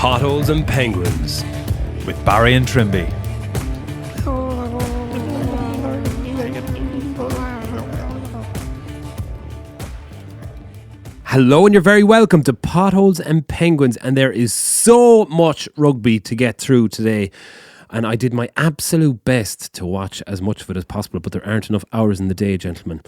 Potholes and Penguins with Barry and Trimby. Hello and you're very welcome to Potholes and Penguins, and there is so much rugby to get through today, and I did my absolute best to watch as much of it as possible, but there aren't enough hours in the day, gentlemen.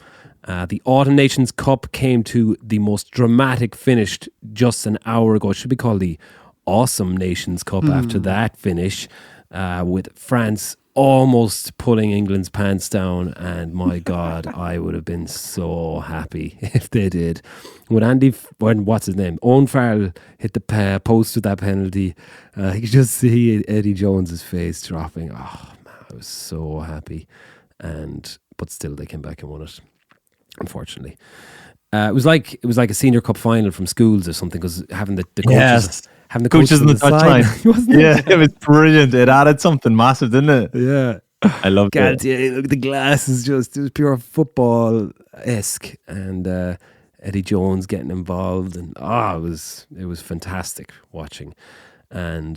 The Autumn Nations Cup came to the most dramatic finish just an hour ago. It should be called the Awesome Nations Cup after that finish, with France almost pulling England's pants down, and my God, I would have been so happy if they did. When what's his name? Owen Farrell hit the post with that penalty, you could just see Eddie Jones's face dropping. Oh man, I was so happy, but still they came back and won it. Unfortunately, it was like a senior cup final from schools or something, because having the coaches. Yes. Having the coaches on the touchline. Yeah, it was brilliant. It added something massive, didn't it? Yeah. I loved it. Yeah, look, the glass is it was pure football-esque, and Eddie Jones getting involved, and it was fantastic watching. And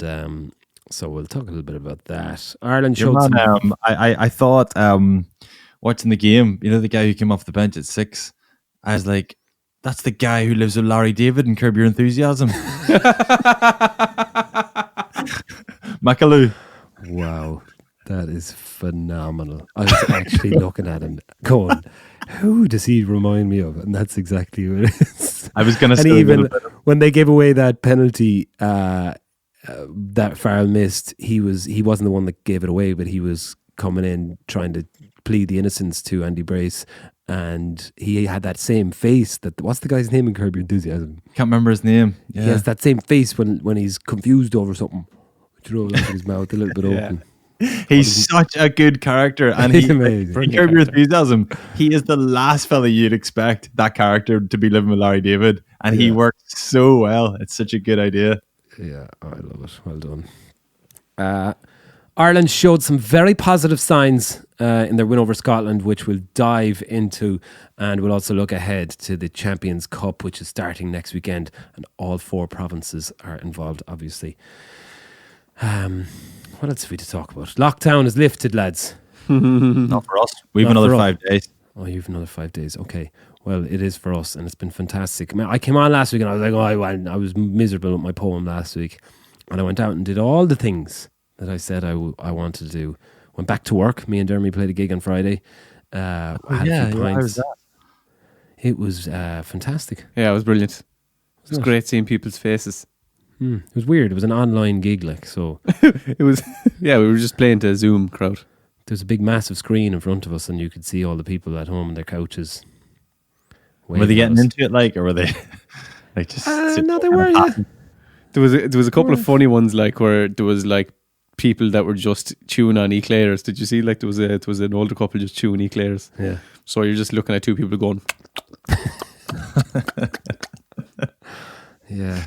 so we'll talk a little bit about that. Ireland showed I thought watching the game, you know, the guy who came off the bench at 6, I was like, that's the guy who lives with Larry David and Curb Your Enthusiasm. Macaloo. Wow, that is phenomenal. I was actually looking at him going, who does he remind me of? And that's exactly who it is. I was going to say, and even when they gave away that penalty that Farrell missed, he wasn't the one that gave it away, but he was coming in trying to plead the innocence to Andy Brace. And he had that same face. What's the guy's name in Curb Your Enthusiasm? Can't remember his name. Yeah. He has that same face when he's confused over something. Like his mouth a little bit open. He's such a good character, and he's amazing. In Curb Your Enthusiasm, he is the last fella you'd expect that character to be living with Larry David, and he works so well. It's such a good idea. Yeah, I love it. Well done. Ireland showed some very positive signs in their win over Scotland, which we'll dive into, and we'll also look ahead to the Champions Cup, which is starting next weekend, and all 4 provinces are involved, obviously. What else have we to talk about? Lockdown is lifted, lads. Not for us. We've another 5 days. Oh, you've another 5 days. Okay. Well, it is for us, and it's been fantastic. I mean, I came on last week, and I was like, I was miserable with my poem last week, and I went out and did all the things that I said I wanted to do. Went back to work. Me and Jeremy played a gig on Friday. Had a few pints. How was that? It was fantastic. Yeah, it was brilliant. It was great seeing people's faces. It was weird. It was an online gig, so it was. Yeah, we were just playing to a Zoom crowd. There was a big, massive screen in front of us, and you could see all the people at home on their couches. Were they getting into it, or were they like just? No, they were. Yeah. There was a couple of funny ones, where there was people that were just chewing on eclairs. Did you see? There was an older couple just chewing eclairs. Yeah. So you're just looking at 2 people going. Yeah,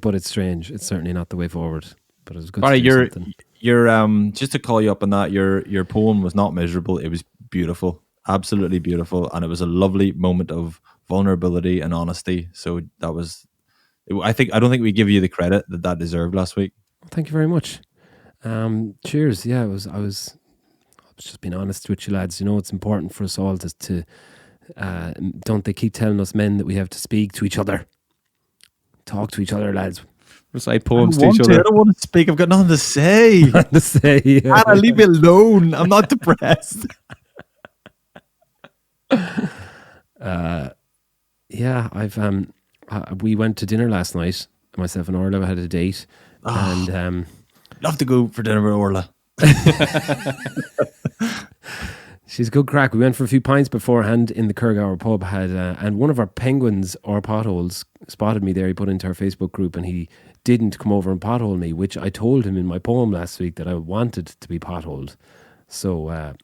but it's strange. It's certainly not the way forward. But it was good. Barry, to do something. You're just to call you up on that. Your poem was not miserable. It was beautiful, absolutely beautiful, and it was a lovely moment of vulnerability and honesty. So that was. I don't think we give you the credit that deserved last week. Thank you very much. Cheers. Yeah, I was just being honest with you, lads. You know, it's important for us all to don't they keep telling us men that we have to speak to each other, talk to each other, lads. Recite poems to each other. I don't want to speak. I've got nothing to say. Nothing to say. Yeah. Anna, leave me alone. I'm not depressed. Yeah, I've we went to dinner last night. Myself and Orla had a date, and love to go for dinner with Orla. She's a good crack. We went for a few pints beforehand in the Curgower pub. And one of our penguins or potholes spotted me there. He put it into our Facebook group, and he didn't come over and pothole me, which I told him in my poem last week that I wanted to be potholed. So,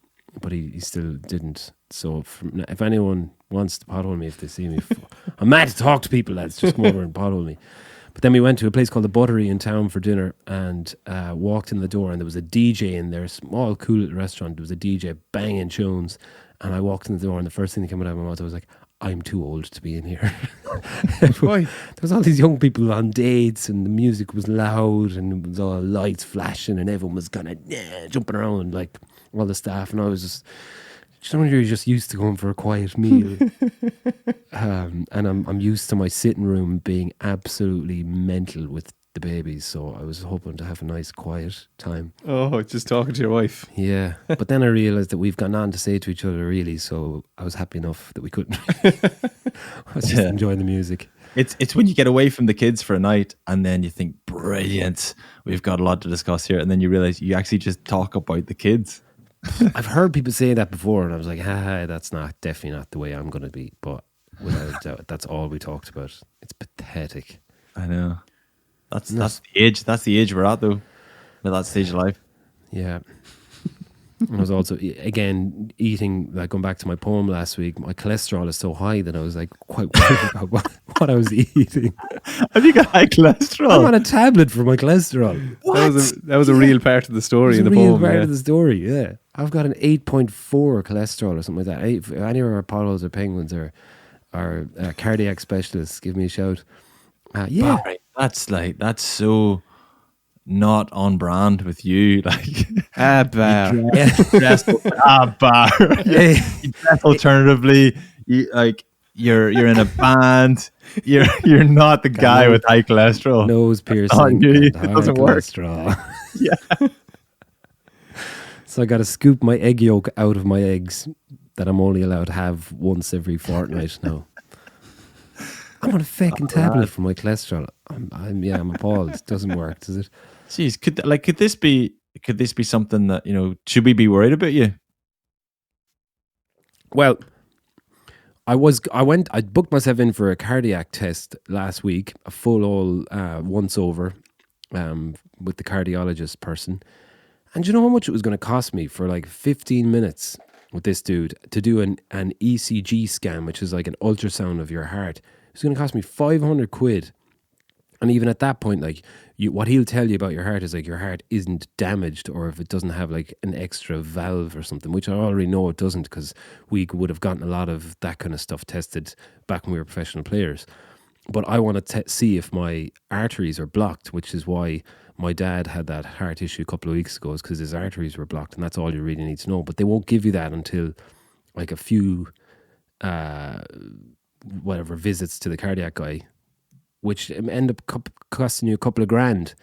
but he still didn't. So if anyone wants to pothole me, if they see me, I'm mad to talk to people, lads. Just come over and pothole me. But then we went to a place called the Buttery in town for dinner, and walked in the door, and there was a DJ in there, small, cool little restaurant. There was a DJ banging tunes, and I walked in the door, and the first thing that came out of my mouth, I was like, I'm too old to be in here. Why? There was all these young people on dates, and the music was loud, and it was all lights flashing, and everyone was kind of jumping around, like all the staff, and I was just you're just used to going for a quiet meal. And I'm used to my sitting room being absolutely mental with the babies, so I was hoping to have a nice quiet time. Oh, just talking to your wife. Yeah, but then I realised that we've got none to say to each other really, so I was happy enough that we couldn't. I was just enjoying the music. It's when you get away from the kids for a night and then you think, brilliant, we've got a lot to discuss here, and then you realise you actually just talk about the kids. I've heard people say that before, and I was like, that's definitely not the way I'm going to be. But without a doubt, that's all we talked about. It's pathetic. I know. That's the age. That's the age we're at, though. At that stage of life. Yeah. I was also, again, eating, like going back to my poem last week, my cholesterol is so high that I was like quite worried about what I was eating. Have you got high cholesterol? I'm on a tablet for my cholesterol. That was a real part of the story in the poem. Part of the story, yeah. I've got an 8.4 cholesterol or something like that. If any of our potholes or penguins are cardiac specialists, give me a shout. Yeah. Barry, that's so not on brand with you. Like, bar. Bar. You dress alternatively. You're in a band. You're not the guy with high cholesterol. Nose piercing. It doesn't work. Yeah. So I got to scoop my egg yolk out of my eggs that I'm only allowed to have once every fortnight now. I'm on a fucking tablet for my cholesterol. I'm appalled. It doesn't work, does it? Jeez, could this be something that, should we be worried about you? Well, I booked myself in for a cardiac test last week, a full once over with the cardiologist person. And do you know how much it was going to cost me for like 15 minutes with this dude to do an ECG scan, which is like an ultrasound of your heart? It's going to cost me 500 quid. And even at that point, like, what he'll tell you about your heart is like your heart isn't damaged, or if it doesn't have like an extra valve or something, which I already know it doesn't, because we would have gotten a lot of that kind of stuff tested back when we were professional players. But I want to see if my arteries are blocked, which is why my dad had that heart issue a couple of weeks ago, is because his arteries were blocked, and that's all you really need to know. But they won't give you that until like a few visits to the cardiac guy, which end up costing you a couple of grand.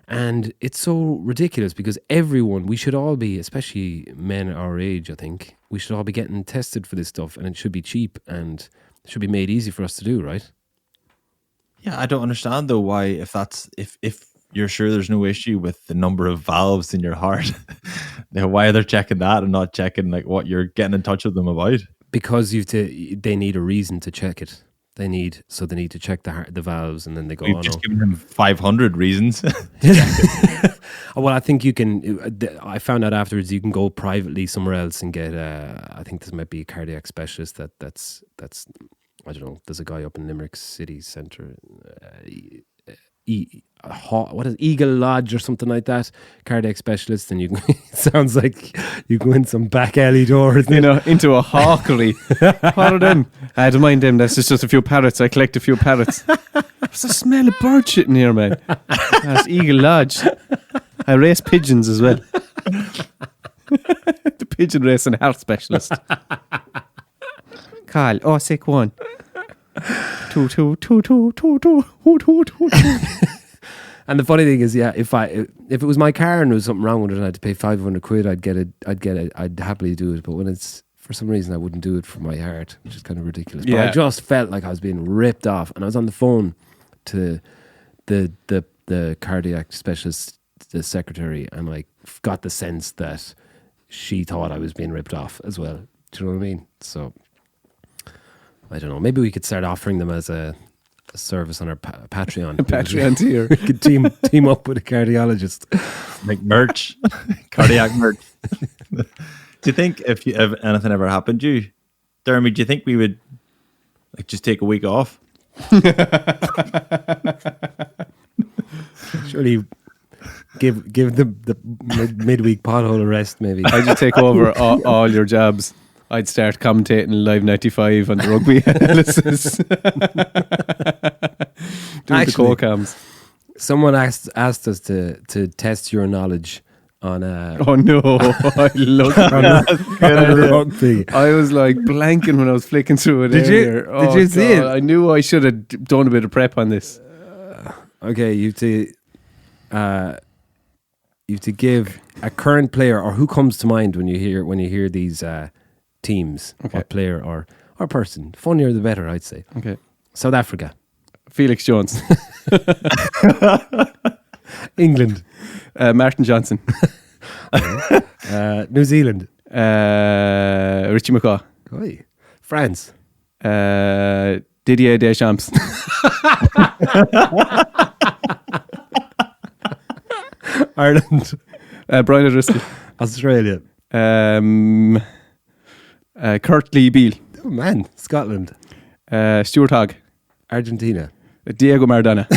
And it's so ridiculous because we should all be, especially men our age, I think, we should all be getting tested for this stuff, and it should be cheap and it should be made easy for us to do, right? Yeah, I don't understand though why, if you're sure there's no issue with the number of valves in your heart, why they're checking that and not checking like what you're getting in touch with them about. Because they need a reason to check it. They need to check the valves, and then they go. We've just given them 500 reasons. Well, I think you can. I found out afterwards you can go privately somewhere else and get. I think this might be a cardiac specialist. That's. I don't know. There's a guy up in Limerick City Centre. What is Eagle Lodge or something like that? Cardiac specialist, and you it sounds like you go in some back alley door, into a hawkery. What are them? I don't mind them. That's just a few parrots. I collect a few parrots. What's the smell of bird shit in here, man? That's Eagle Lodge. I race pigeons as well. The pigeon racing health specialist. Carl, sick one. Two. And the funny thing is, if it was my car and there was something wrong with it and I had to pay 500 quid, I'd happily do it. But when it's, for some reason, I wouldn't do it for my heart, which is kind of ridiculous. But I just felt like I was being ripped off, and I was on the phone to the cardiac specialist, the secretary, and like got the sense that she thought I was being ripped off as well. Do you know what I mean? So I don't know. Maybe we could start offering them as a service on our Patreon. Patreon tier. We could team up with a cardiologist. Make merch. Cardiac merch. Do you think if anything ever happened to you, Jeremy, do you think we would like just take a week off? Surely give the midweek pothole a rest, maybe. I just take over all your jobs. I'd start commentating Live 95 on the rugby analysis. Doing the co-cams. Someone asked us to test your knowledge on Oh no, I love rugby. I was like blanking when I was flicking through it. Did earlier. Did you see it? I knew I should have done a bit of prep on this. Okay, you have to give a current player or who comes to mind when you hear these teams, Okay. or player or person. Funnier the better, I'd say. Okay, South Africa, Felix Jones, England, Martin Johnson, New Zealand, Richie McCaw, Oi. France, Didier Deschamps, Ireland, Brian O'Driscoll, Australia. Kurt Lee Beale, Oh man, Scotland, Stuart Hogg, Argentina, Diego Maradona,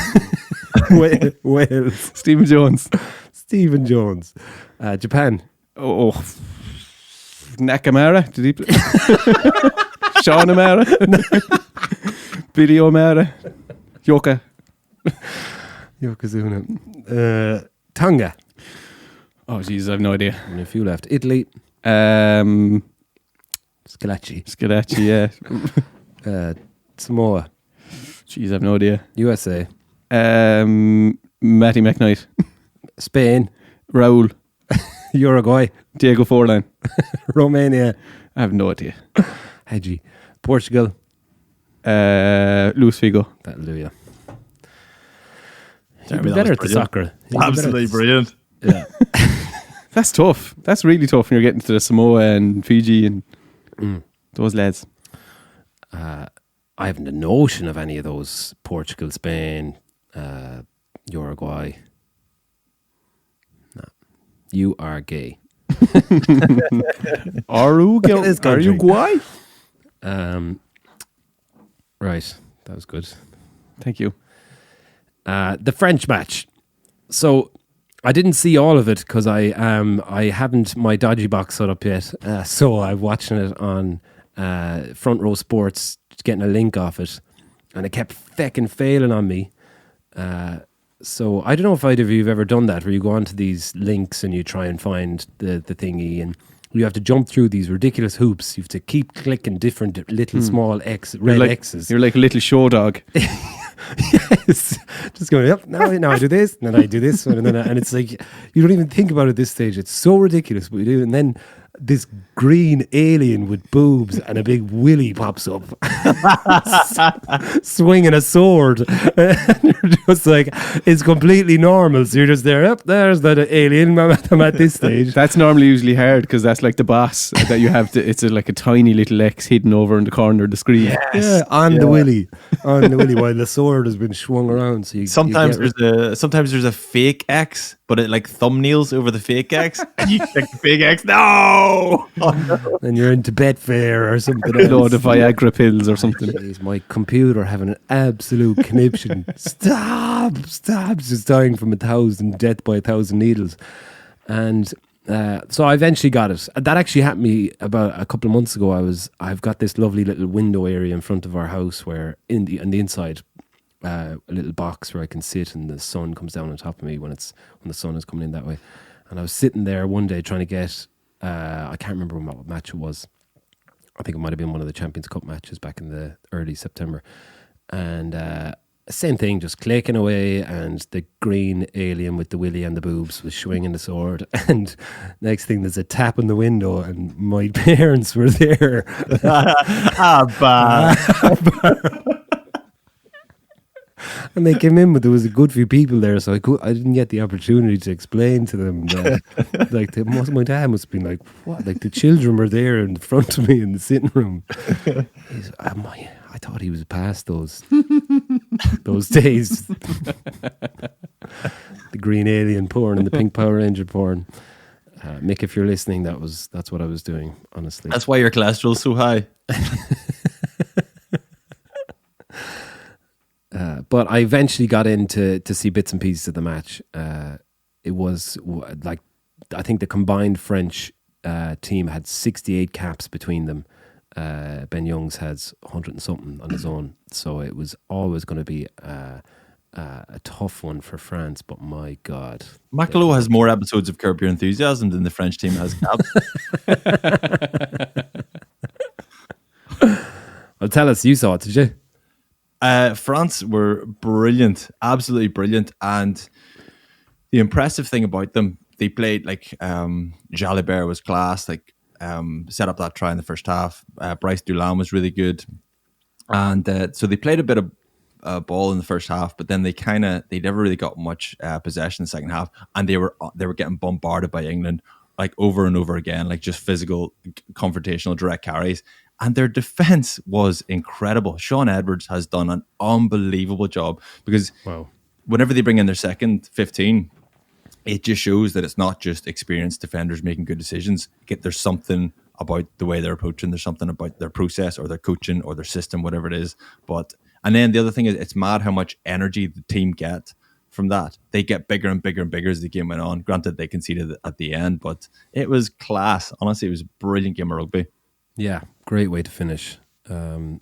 Wales, Stephen Jones, Stephen Jones, Japan, oh, Nakamara, did he play? Sean Amara, Billy O'Mara, Yoka, Yokozuna, Tonga. oh jeez, I have no idea. Only a few left. Italy, Scalacci, yeah. Samoa, Jeez, I have no idea. USA, Matty McKnight, Spain, Raul, Uruguay, Diego Forlan. Romania, I have no idea. Hedgie, Portugal. Luis Figo. That'll do you. You'd Jeremy, be that better was at the brilliant. soccer. You'd be better Absolutely at the- brilliant. Yeah. That's tough. That's really tough when you're getting to the Samoa and Fiji and those lads. I haven't a notion of any of those. Portugal, Spain, Uruguay. No. You are gay. Uruguay. Right. That was good. Thank you. The French match. So I didn't see all of it because I haven't my dodgy box set up yet. So I'm watching it on Front Row Sports, getting a link off it, and it kept fecking failing on me. So I don't know if either of you have ever done that, where you go onto these links and you try and find the thingy, and you have to jump through these ridiculous hoops. You have to keep clicking different little small red X's. You're like a little show dog. Yes, just going up. Now I do this, and then I do this, and then and it's like you don't even think about it at this stage. It's so ridiculous, but you do. And then this green alien with boobs and a big Willy pops up, swinging a sword. And you're just like, it's completely normal. So you're just there. Up there's that alien. I'm at this stage. That's normally usually hard because that's like the boss that you have to. It's like a tiny little X hidden over in the corner of the screen. Yeah, on the Willy, while the sword has been swung around. So Sometimes there's a fake X, but it like thumbnails over the fake X. And you click the fake X. No. and you're into Betfair or something No, else. the Viagra pills or something. Jeez, my computer having an absolute conniption. Stop! It's just dying from death by 1,000 needles. And so I eventually got it. That actually happened to me about a couple of months ago. I've got this lovely little window area in front of our house where on the inside, a little box where I can sit and the sun comes down on top of me when the sun is coming in that way. And I was sitting there one day trying to get, I can't remember what match it was. I think it might have been one of the Champions Cup matches back in the early September. And same thing, just clicking away, and the green alien with the Willy and the boobs was swinging the sword. And next thing, there's a tap on the window, and my parents were there. And they came in, but there was a good few people there, so I didn't get the opportunity to explain to them that, like, my dad must have been like, what? Like, the children were there in front of me in the sitting room. I thought he was past those days. The green alien porn and the pink Power Ranger porn. Mick, if you're listening, that's what I was doing, honestly. That's why your cholesterol's so high. But I eventually got in to see bits and pieces of the match. It was like, I think the combined French team had 68 caps between them. Ben Youngs has 100 and something on his own, so it was always going to be a tough one for France. But my God, Macalo has more episodes of Curb Your Enthusiasm than the French team has caps. Well, tell us, you saw it, did you? France were brilliant, absolutely brilliant, and the impressive thing about them, they played like Jalibert was class, like set up that try in the first half. Bryce Dulin was really good, and so they played a bit of ball in the first half, but then they never really got much possession in the second half, and they were getting bombarded by England like over and over again, like just physical, confrontational, direct carries. And their defense was incredible. Sean Edwards has done an unbelievable job because whenever they bring in their second 15, it just shows that it's not just experienced defenders making good decisions. There's something about the way they're approaching. There's something about their process or their coaching or their system, whatever it is. And then the other thing is, it's mad how much energy the team get from that. They get bigger and bigger and bigger as the game went on. Granted, they conceded at the end, but it was class. Honestly, it was a brilliant game of rugby. Yeah, great way to finish. The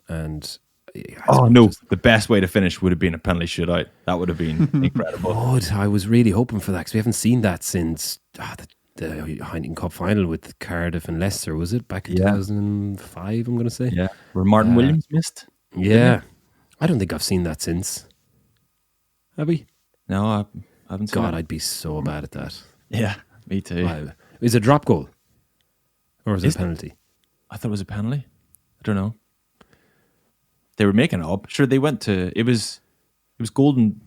best way to finish would have been a penalty shootout. That would have been incredible. God, I was really hoping for that because we haven't seen that since the Heineken Cup final with Cardiff and Leicester, was it? Back in 2005, I'm going to say. Yeah, where Martin Williams missed. Yeah. I don't think I've seen that since. Have we? No, I haven't seen it. God, I'd be so bad at that. Yeah, me too. Wow. Is it a drop goal? Or is it a penalty? I thought it was a penalty. I don't know. They were making it up. Sure, they went to... It was golden...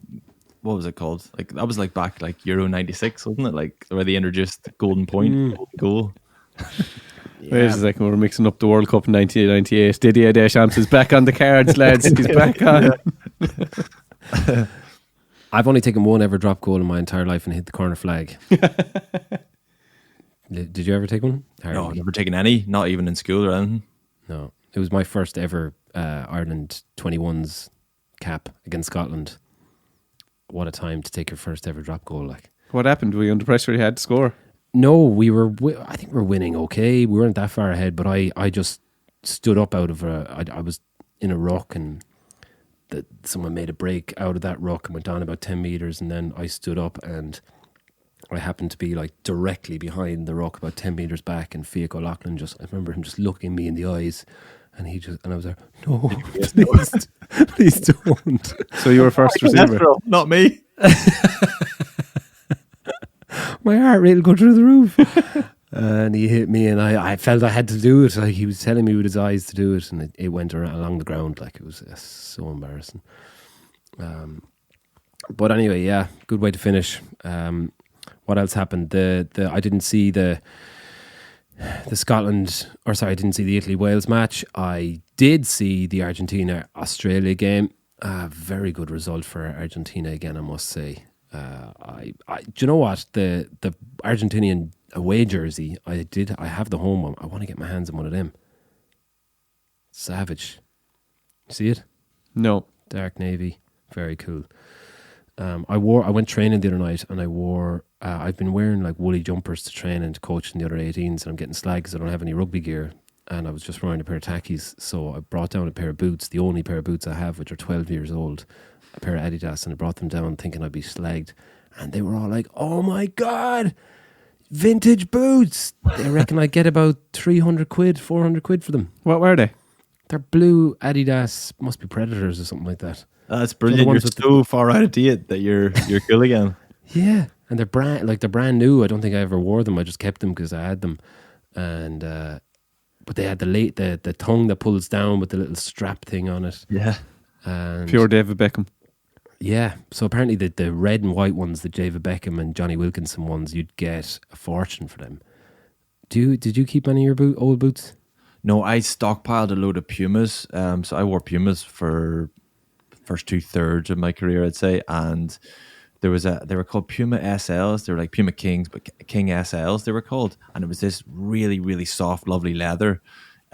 What was it called? Like that was like back like Euro 96, wasn't it? Like where they introduced golden point, goal. Wait a second, we're mixing up the World Cup in 1998. Didier Deschamps is back on the cards, lads. He's back on. I've only taken one ever drop goal in my entire life and hit the corner flag. Did you ever take one? No, I've never taken any, not even in school or anything. No, it was my first ever Ireland 21s cap against Scotland. What a time to take your first ever drop goal! Like, what happened? Were you under pressure? You had to score? No, I think we were winning okay. We weren't that far ahead, but I just stood up out of I was in a ruck and someone made a break out of that ruck and went down about 10 meters, and then I stood up and I happened to be like directly behind the ruck about 10 meters back, and Fiach O'Loughlin I remember him just looking me in the eyes, and I was like, no, please don't. So you were first receiver? Not me. My heart rate will go through the roof. And he hit me, and I felt I had to do it. Like, he was telling me with his eyes to do it, and it went along the ground. Like, it was so embarrassing. But anyway, yeah, good way to finish. What else happened? I didn't see the Scotland, I didn't see the Italy-Wales match. I did see the Argentina-Australia game. Very good result for Argentina again, I must say. Do you know what? The Argentinian away jersey, I have the home one. I want to get my hands on one of them. Savage. See it? No. Dark navy. Very cool. I went training the other night, and I wore... I've been wearing like woolly jumpers to train and to coach in the under 18s, and I'm getting slagged because I don't have any rugby gear, and I was just wearing a pair of tackies, so I brought down a pair of boots, the only pair of boots I have, which are 12 years old, a pair of Adidas, and I brought them down thinking I'd be slagged, and they were all like, oh my God, vintage boots. They reckon I'd get about 300 quid, 400 quid for them. What were they? They're blue Adidas, must be Predators or something like that. That's brilliant. You're so far out of date that you're cool again. Yeah, and they're brand new. I don't think I ever wore them. I just kept them because I had them, and but they had the tongue that pulls down with the little strap thing on it. Yeah, and pure David Beckham. Yeah, so apparently the red and white ones, the David Beckham and Johnny Wilkinson ones, you'd get a fortune for them. Did you keep any of your old boots? No, I stockpiled a load of Pumas. So I wore Pumas for the first 2/3 of my career, I'd say, and they were called Puma SLs. They were like Puma Kings, but King SLs they were called, and it was this really, really soft, lovely leather.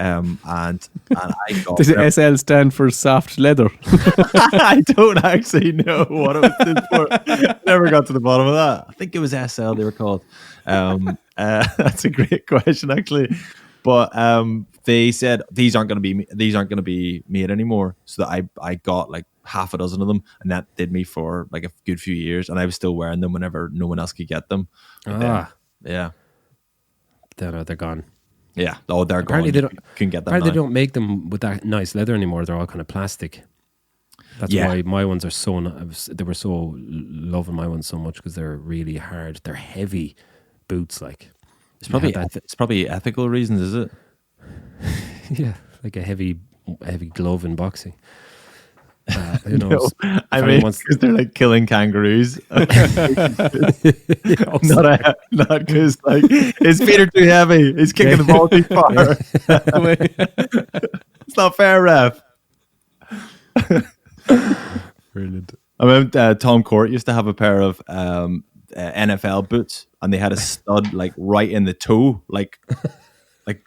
and I got Does SL stand for soft leather? I don't actually know what it was for. Never got to the bottom of that. I think it was SL they were called. That's a great question, actually. But they said these aren't going to be made anymore. So that I got like half a dozen of them, and that did me for like a good few years. And I was still wearing them whenever no one else could get them. But then, They're gone. yeah. Oh, they're Apparently gone. They don't, Can get them. apparently Now. they don't make them with that nice leather anymore. They're all kind of plastic. That's why my ones are so. They were so loving my ones so much because they're really hard. They're heavy boots. Like It's probably ethical reasons, is it? yeah, like a heavy glove in boxing. Who knows? No, I mean, because they're like killing kangaroos. Not because like his feet are too heavy. He's kicking the ball too far. It's not fair, ref. Brilliant. I remember Tom Court used to have a pair of NFL boots, and they had a stud like right in the toe, like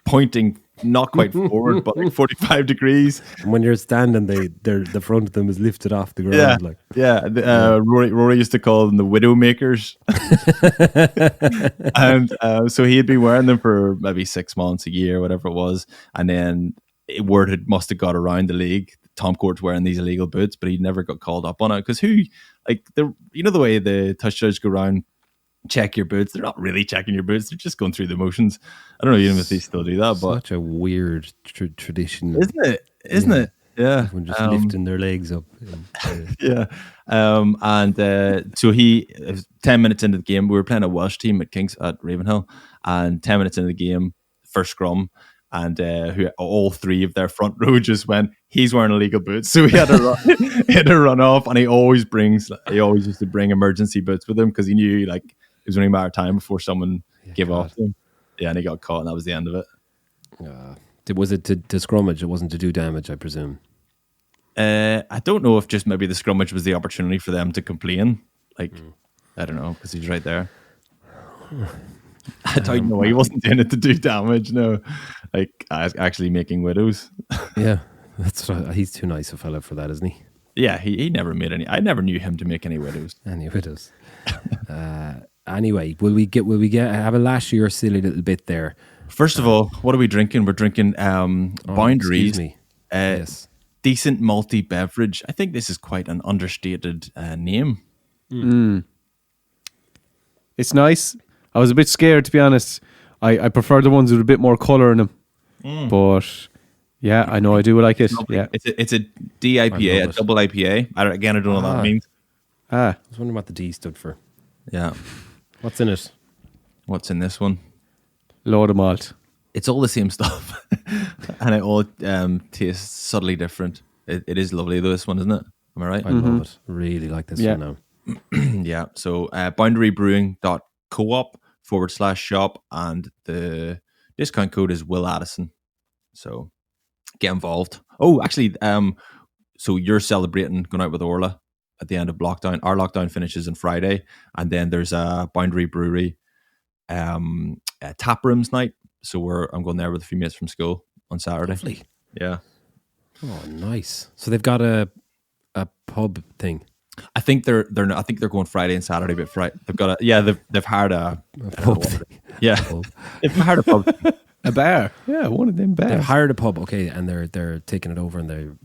pointing not quite forward, but like 45 degrees. And when you're standing, the front of them is lifted off the ground. Rory used to call them the widow makers. And so he'd been wearing them for maybe 6 months, a year, whatever it was, and then word must have got around the league. Tom Court's wearing these illegal boots, but he never got called up on it because the way the touch judges go around, check your boots. They're not really checking your boots. They're just going through the motions. I don't know even if they still do that, but such a weird tradition, isn't it? Yeah, everyone just lifting their legs up. Yeah, so he 10 minutes into the game, we were playing a Welsh team at Ravenhill, and 10 minutes into the game, first scrum. And all three of their front row just went, he's wearing illegal boots. So he had to run off. And he always used to bring emergency boots with him because he knew like it was only a matter of time before someone gave off to him. Yeah, and he got caught, and that was the end of it. Was it to scrummage? It wasn't to do damage, I presume. I don't know if just maybe the scrummage was the opportunity for them to complain. Like, I don't know, because he's right there. I don't know. He wasn't doing it to do damage. No, like actually making widows. Yeah, that's right. He's too nice a fella for that, isn't he? Yeah, he never made any. I never knew him to make any widows. Any widows. Anyway, will we have a lash your silly little bit there? First of all, what are we drinking? We're drinking Boundaries. Excuse me. Yes. Decent malty beverage. I think this is quite an understated name. It's nice. I was a bit scared, to be honest. I prefer the ones with a bit more colour in them. But yeah, I know I do like it. Yeah, it's a DIPA, a double IPA. I don't know what that means. I was wondering what the D stood for. Yeah. What's in it? What's in this one? Load of malt. It's all the same stuff, and it all tastes subtly different. It is lovely though, this one, isn't it? Am I right? I love it. Really like this one now. Yeah. So boundarybrewing.coop/shop, and the discount code is Will Addison. So get involved. Oh, actually, so you're celebrating going out with Orla at the end of lockdown. Our lockdown finishes on Friday, and then there's a Boundary Brewery tap rooms night. So I'm going there with a few mates from school on Saturday. Lovely. Yeah. Oh, nice. So they've got a pub thing. I think they're going Friday and Saturday, but they've got they've hired a pub thing. Yeah. They've hired a pub. A bar. Yeah, one of them bars. They've hired a pub, okay, and they're taking it over and they're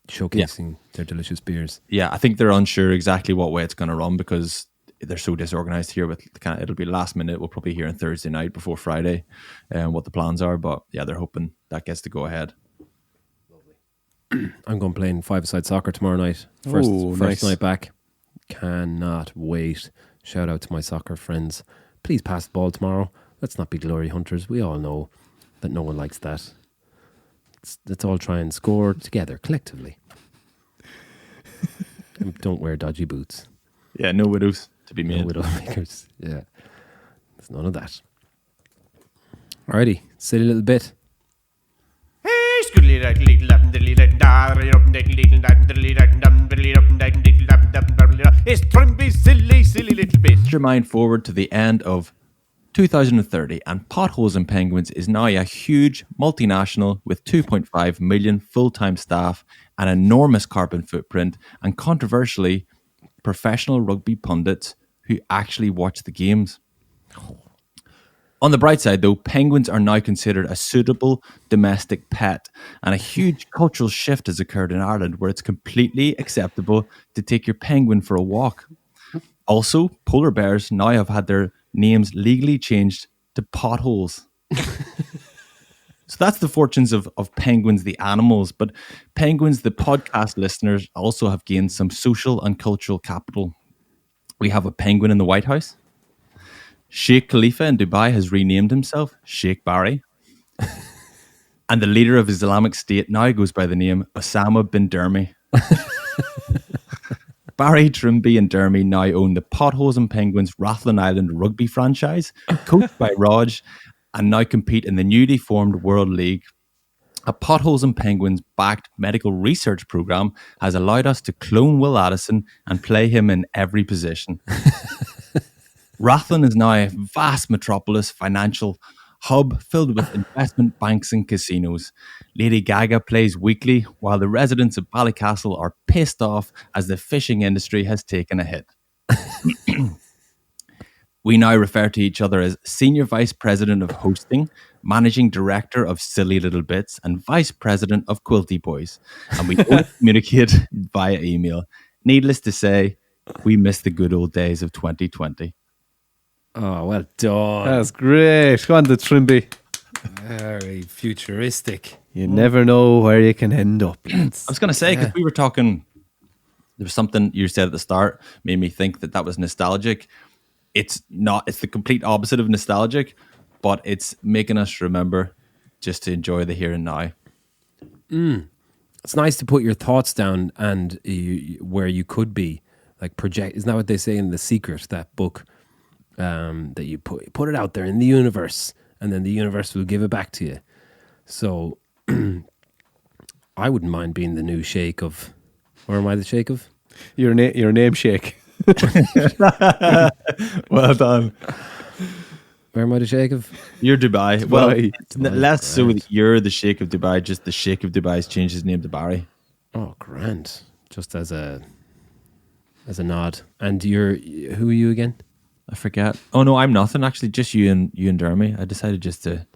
showcasing their delicious beers. Yeah, I think they're unsure exactly what way it's going to run because they're so disorganized here. With it'll be last minute. We'll probably hear on Thursday night before Friday, what the plans are. But yeah, they're hoping that gets to go ahead. I'm going playing five-a-side soccer tomorrow night. First nice. night back. Cannot wait. Shout out to my soccer friends. Please pass the ball tomorrow. Let's not be glory hunters. We all know that no one likes that. Let's all try and score together, collectively. And don't wear dodgy boots. Yeah, no widows to be made. No widow makers. Yeah. There's none of that. Alrighty. Silly little bit. It's Trimby, silly little bit. Put your mind forward to the end of 2030, and Potholes and Penguins is now a huge multinational with 2.5 million full-time staff, an enormous carbon footprint, and controversially, professional rugby pundits who actually watch the games. On the bright side, though, penguins are now considered a suitable domestic pet, and a huge cultural shift has occurred in Ireland where it's completely acceptable to take your penguin for a walk. Also, polar bears now have had their names legally changed to potholes. So that's the fortunes of penguins, the animals. But penguins, the podcast listeners, also have gained some social and cultural capital. We have a penguin in the White House. Sheikh Khalifa in Dubai has renamed himself Sheikh Barry. And the leader of Islamic State now goes by the name Osama bin Dermy. Barry, Trimby and Dermy now own the Potholes and Penguins Rathlin Island rugby franchise, coached by Raj, and now compete in the newly formed World League. A Potholes and Penguins backed medical research program has allowed us to clone Will Addison and play him in every position. Rathlin is now a vast metropolis financial hub filled with investment banks and casinos. Lady Gaga plays weekly, while the residents of Ballycastle are pissed off as the fishing industry has taken a hit. We now refer to each other as Senior Vice President of Hosting, Managing Director of Silly Little Bits, and Vice President of Quilty Boys. And we don't communicate via email. Needless to say, we miss the good old days of 2020. Oh, well done. That's great. Go on to Trimby. Very futuristic. You never know where you can end up. I was going to say, because we were talking, there was something you said at the start, made me think that was nostalgic. It's not, it's the complete opposite of nostalgic, but it's making us remember just to enjoy the here and now. It's nice to put your thoughts down and where you could be. Like project, isn't that what they say in The Secret, that book? That you put it out there in the universe, and then the universe will give it back to you. So I wouldn't mind being the new sheikh of, or am I the sheikh of? Your name sheikh. Well done. Where am I the sheikh of? You're Dubai. Well, it's less so right. that you're the sheikh of Dubai, just the sheikh of Dubai has changed his name to Barry. Oh, grand. Just as a nod. And who are you again? I forget. Oh no, I'm nothing. Actually, just you and Dermy. I decided just to.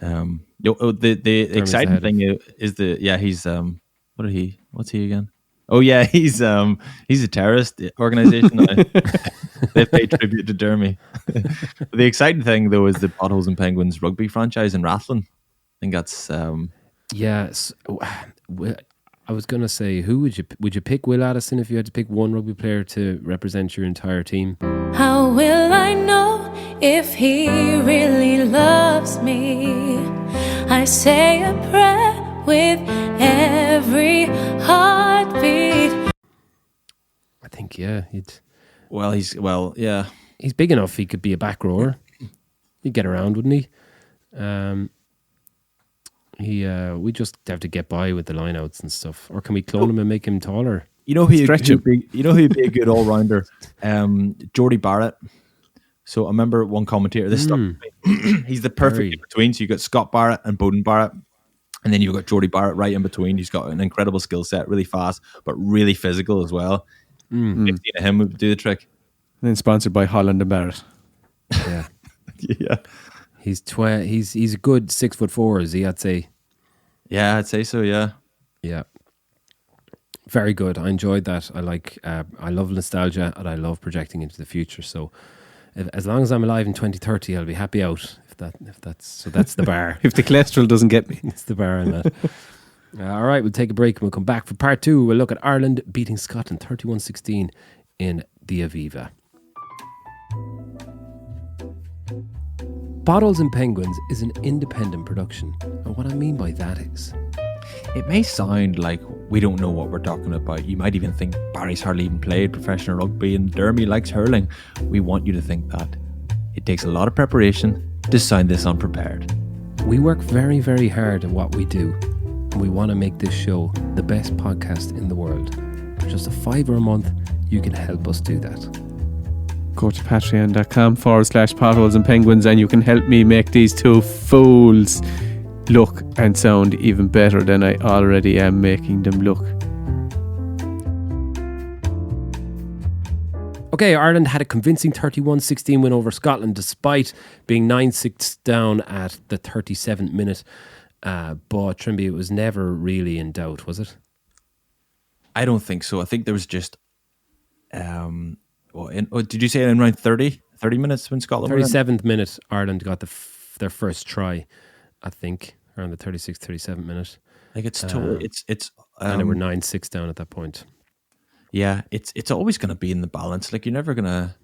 The exciting thing is he's what's he again? Oh yeah, he's a terrorist organization. They pay tribute to Dermy. The exciting thing though is the Potholes and Penguins rugby franchise in Rathlin. I think that's Yes. I was going to say, who would you pick Will Addison if you had to pick one rugby player to represent your entire team? How will I know if he really loves me? I say a prayer with every heartbeat. I think, yeah, he's big enough he could be a back rower. He'd get around, wouldn't he? We just have to get by with the lineouts and stuff. Or can we clone him and make him taller? You know who'd be a good all rounder? Geordie Barrett. So I remember one commentator. This stuff. He's the perfect in between. So you got Scott Barrett and Bowden Barrett, and then you've got Geordie Barrett right in between. He's got an incredible skill set, really fast, but really physical as well. 15 of him would do the trick. And then sponsored by Holland and Barrett. Yeah, yeah. He's a good 6'4", is he? I'd say. Yeah, I'd say so. Yeah. Yeah. Very good. I enjoyed that. I love nostalgia and I love projecting into the future. So, as long as I'm alive in 2030, I'll be happy out. That's the bar. If the cholesterol doesn't get me, it's the bar on that. All right, we'll take a break and we'll come back for part 2. We'll look at Ireland beating Scotland 31-16 in the Aviva. Potholes and Penguins is an independent production, and what I mean by that is, it may sound like we don't know what we're talking about. You might even think Barry's hardly even played professional rugby and Dermy likes hurling. We want you to think that. It takes a lot of preparation to sound this unprepared. We work very, very hard at what we do, and we want to make this show the best podcast in the world. For just $5 a month, you can help us do that. go to patreon.com/potholes and penguins, and you can help me make these two fools look and sound even better than I already am making them look. Okay, Ireland had a convincing 31-16 win over Scotland despite being 9-6 down at the 37th minute. But Trimby, it was never really in doubt, was it? I don't think so. I think there was just, did you say in around 30 minutes when Scotland 37th minute, Ireland got their first try, I think, around the 36th, 37th minute. Like it's and they were 9-6 down at that point. Yeah, it's always going to be in the balance. Like you're never going to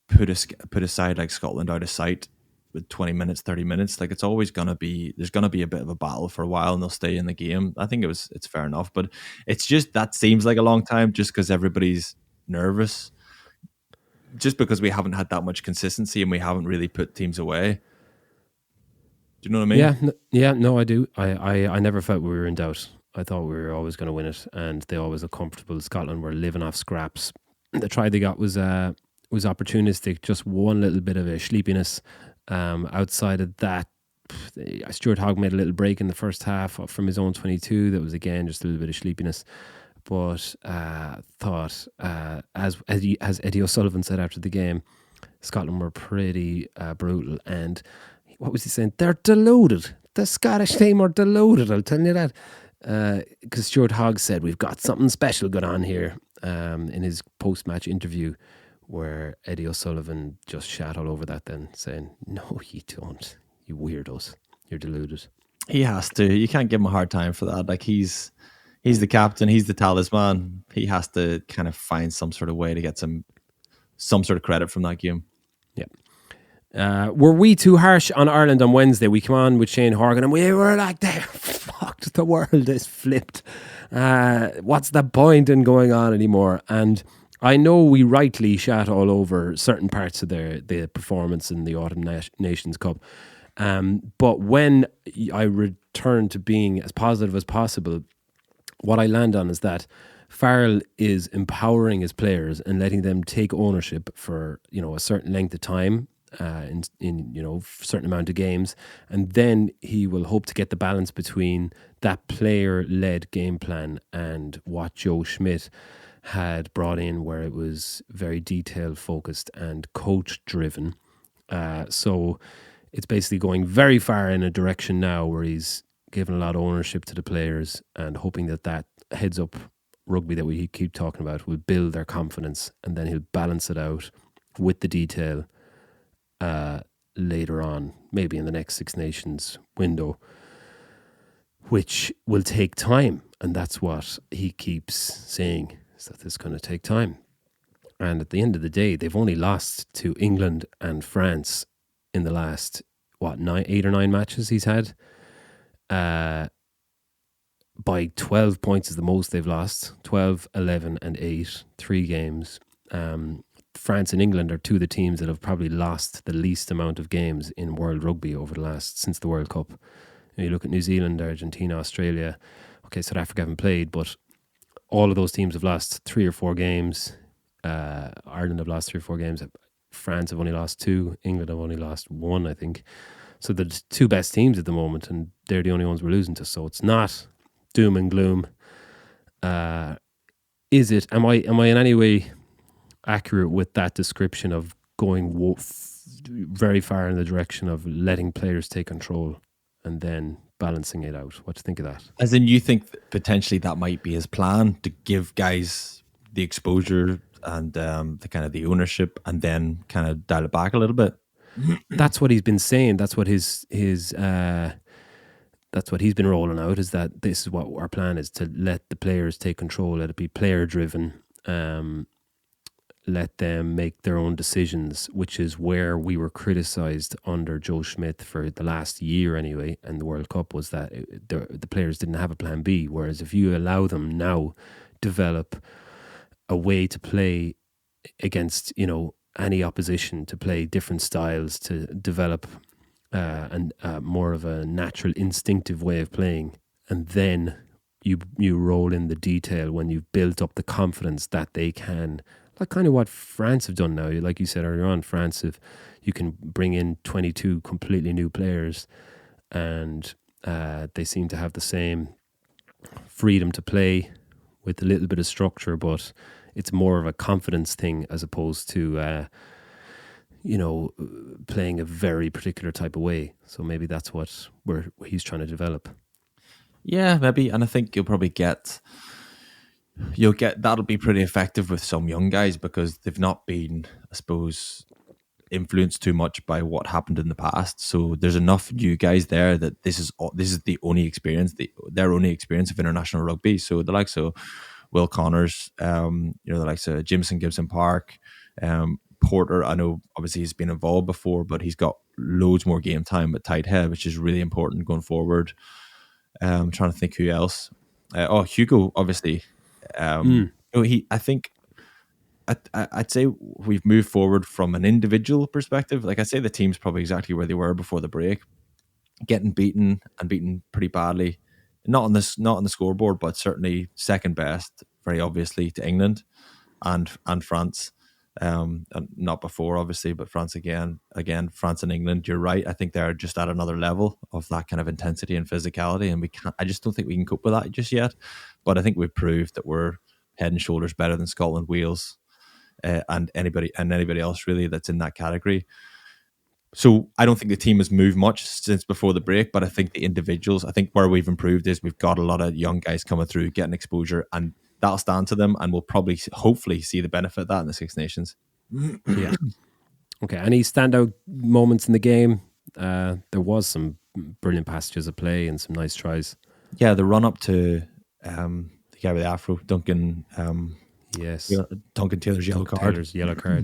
put aside like Scotland out of sight with 20 minutes, 30 minutes. Like it's always going to be, there's going to be a bit of a battle for a while and they'll stay in the game. I think it's fair enough, but it's just, that seems like a long time just because everybody's nervous. Just because we haven't had that much consistency and we haven't really put teams away. Do you know what I mean? No, I do. I never felt we were in doubt. I thought we were always going to win it, and they always looked comfortable. Scotland were living off scraps. The try they got was opportunistic, just one little bit of a sleepiness. Outside of that, Stuart Hogg made a little break in the first half from his own 22. That was again just a little bit of sleepiness. But thought, as Eddie O'Sullivan said after the game, Scotland were pretty brutal. And what was he saying? They're deluded. The Scottish team are deluded, I'll tell you that. Because Stuart Hogg said we've got something special going on here in his post-match interview, where Eddie O'Sullivan just shat all over that then, saying, no, you don't, you weirdos, you're deluded. He has to. You can't give him a hard time for that. Like he's the captain, he's the talisman. He has to kind of find some sort of way to get some sort of credit from that game. Yeah. Were we too harsh on Ireland on Wednesday? We came on with Shane Horgan and we were like, fucked, the world is flipped. What's the point in going on anymore? And I know we rightly shat all over certain parts of the performance in the Autumn Nations Cup. But when I return to being as positive as possible, what I land on is that Farrell is empowering his players and letting them take ownership for, a certain length of time. In certain amount of games, and then he will hope to get the balance between that player-led game plan and what Joe Schmidt had brought in, where it was very detail-focused and coach-driven. So it's basically going very far in a direction now where he's given a lot of ownership to the players and hoping that heads-up rugby that we keep talking about will build their confidence, and then he'll balance it out with the detail later on, maybe in the next Six Nations window, which will take time. And that's what he keeps saying, is that it's going to take time. And at the end of the day, they've only lost to England and France in the last, 8 or 9 matches he's had. By 12 points is the most they've lost. 12, 11 and 8, 3 games. France and England are two of the teams that have probably lost the least amount of games in world rugby since the World Cup. You look at New Zealand, Argentina, Australia. Okay, South Africa haven't played, but all of those teams have lost 3 or 4 games. Ireland have lost 3 or 4 games. France have only lost 2. England have only lost 1, I think. So they're the 2 best teams at the moment, and they're the only ones we're losing to. So it's not doom and gloom. Is it? Am I in any way accurate with that description of going very far in the direction of letting players take control and then balancing it out? What do you think of that? As in, you think that potentially that might be his plan, to give guys the exposure and the kind of the ownership, and then kind of dial it back a little bit? That's what he's been saying. That's what that's what he's been rolling out, is that this is what our plan is, to let the players take control, let it be player driven. Let them make their own decisions, which is where we were criticised under Joe Schmidt for the last year anyway, and the World Cup, was that the players didn't have a plan B. Whereas if you allow them now develop a way to play against, any opposition, to play different styles, to develop more of a natural instinctive way of playing, and then you roll in the detail when you've built up the confidence that they can like kind of what France have done now. Like you said earlier on, France have, you can bring in 22 completely new players, and they seem to have the same freedom to play with a little bit of structure, but it's more of a confidence thing as opposed to playing a very particular type of way. So maybe that's what he's trying to develop. Yeah, maybe. And I think you'll get that'll be pretty effective with some young guys because they've not been, I suppose, influenced too much by what happened in the past. So there's enough new guys there that this is the only experience, their only experience of international rugby. So the likes of Will Connors, the likes of Jameson Gibson Park, Porter. I know obviously he's been involved before, but he's got loads more game time at tight head, which is really important going forward. I'm trying to think who else. Hugo, obviously. I think I'd say we've moved forward from an individual perspective. Like I'd say the team's probably exactly where they were before the break, getting beaten pretty badly. Not on the scoreboard, but certainly second best, very obviously, to England and France. And not before, obviously, but France again, France and England. You're right. I think they're just at another level of that kind of intensity and physicality, and I just don't think we can cope with that just yet. But I think we've proved that we're head and shoulders better than Scotland, Wales, and anybody else really that's in that category. So I don't think the team has moved much since before the break, but I think the individuals, I think where we've improved is we've got a lot of young guys coming through, getting exposure, and that'll stand to them, and we'll probably, hopefully, see the benefit of that in the Six Nations. Yeah. Okay. Any standout moments in the game? There was some brilliant passages of play and some nice tries. Yeah, the run up to the guy with the afro, Duncan. Yes. Duncan Taylor's yellow card.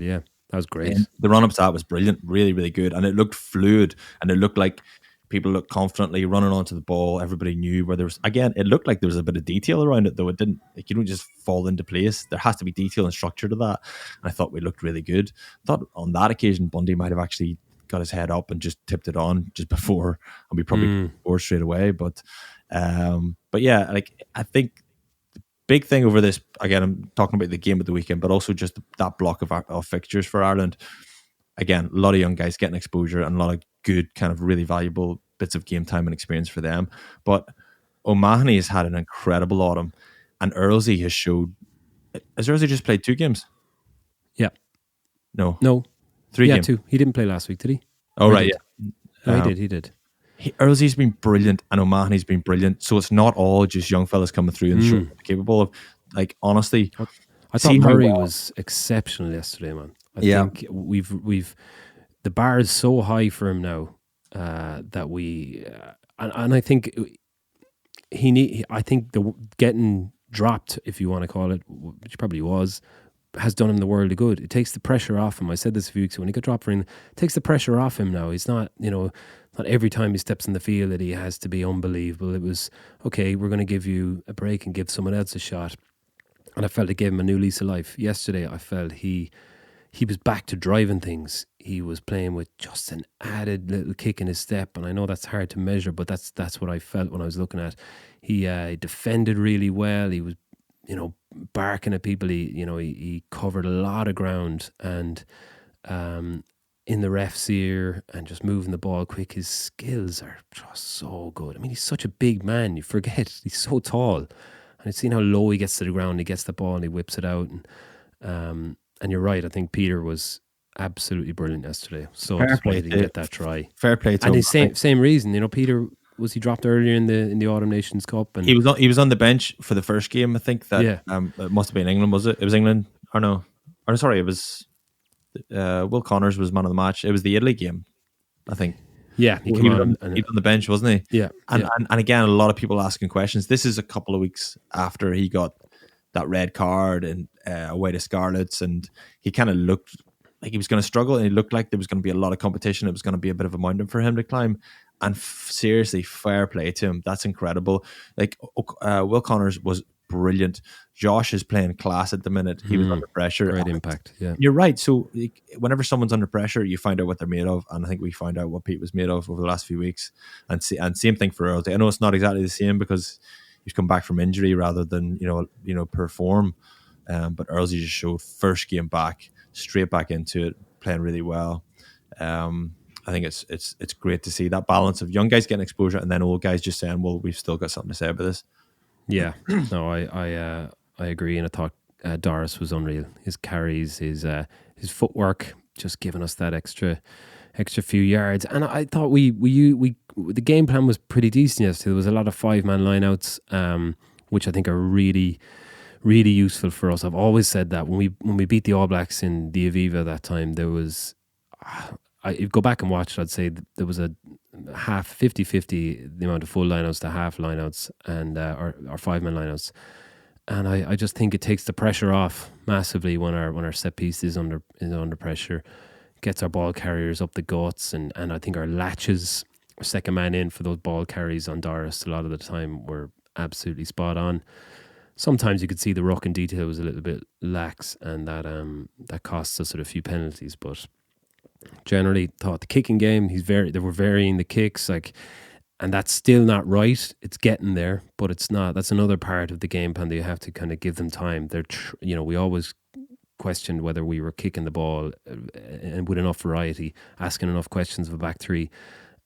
Yeah. That was great. And the run up to that was brilliant, really, really good. And it looked fluid, and it looked like people looked confidently running onto the ball. Everybody knew where there was, again, it looked like there was a bit of detail around it, though. It didn't, like, you don't just fall into place. There has to be detail and structure to that. And I thought we looked really good. I thought on that occasion, Bundy might have actually got his head up and just tipped it on just before, and we probably scored straight away. But yeah, like, I think the big thing over this, again, I'm talking about the game of the weekend, but also just that block of fixtures for Ireland. Again, a lot of young guys getting exposure and a lot of good, kind of really valuable bits of game time and experience for them. But O'Mahony has had an incredible autumn, and Earlsey has showed. Has Earlsey just played 2 games? Yeah. No. 3 games. 2. He didn't play last week, did he? Oh, right, yeah. No, he did. Earlsey's been brilliant, and O'Mahony's been brilliant. So it's not all just young fellas coming through and showing what they're capable of. Like, honestly, I thought Murray was exceptional yesterday, man. I think we've the bar is so high for him now that we and I think I think the getting dropped, if you want to call it, which probably was, has done him the world of good. It takes the pressure off him. I said this a few weeks ago, when he got dropped for him, it takes the pressure off him now. He's not, not every time he steps in the field that he has to be unbelievable. It was, okay, we're going to give you a break and give someone else a shot. And I felt it gave him a new lease of life. Yesterday, I felt he was back to driving things. He was playing with just an added little kick in his step, and I know that's hard to measure, but that's what I felt when I was looking at. He defended really well. He was, barking at people. He covered a lot of ground, and in the ref's ear, and just moving the ball quick. His skills are just so good. I mean, he's such a big man. You forget he's so tall, and I've seen how low he gets to the ground. He gets the ball and he whips it out, and you're right. I think Peter was absolutely brilliant yesterday. So disappointed to get that try. Fair play to him. And same reason. Peter, was he dropped earlier in the Autumn Nations Cup? And he was on the bench for the first game. I think that it must have been England. Was it? It was England. Or no? Or sorry, it was Will Connors was man of the match. It was the Italy game, I think. Yeah, he was on the bench, wasn't he? Yeah. And again, a lot of people asking questions. This is a couple of weeks after he got that red card and away to Scarlets, and he kind of looked like he was going to struggle, and he looked like there was going to be a lot of competition. It was going to be a bit of a mountain for him to climb. And seriously, fair play to him. That's incredible. Like, Will Connors was brilliant. Josh is playing class at the minute. He was under pressure. Great impact. Yeah, you're right. So whenever someone's under pressure, you find out what they're made of, and I think we found out what Pete was made of over the last few weeks. And same thing for Earl. I know it's not exactly the same because he's come back from injury rather than perform. But Earlsy just showed first game back, straight back into it, playing really well. I think it's great to see that balance of young guys getting exposure and then old guys just saying, "Well, we've still got something to say about this." Yeah, no, I agree, and I thought Doris was unreal. His carries, his footwork, just giving us that extra few yards. And I thought we the game plan was pretty decent yesterday. There was a lot of 5-man lineouts, which I think are really, really useful for us. I've always said that when we beat the All Blacks in the Aviva that time, there was. If you go back and watch it, I'd say there was a half 50-50 the amount of full lineouts to half lineouts and or 5-man lineouts, and I just think it takes the pressure off massively when our set piece is under pressure, gets our ball carriers up the guts, and I think our latches, our second man in for those ball carries on Doris a lot of the time were absolutely spot on. Sometimes you could see the ruck and detail was a little bit lax, and that costs us a few penalties, but generally thought the kicking game, they were varying the kicks, and that's still not right. It's getting there, but it's not. That's another part of the game plan that you have to kind of give them time. We always questioned whether we were kicking the ball and with enough variety, asking enough questions of a back three,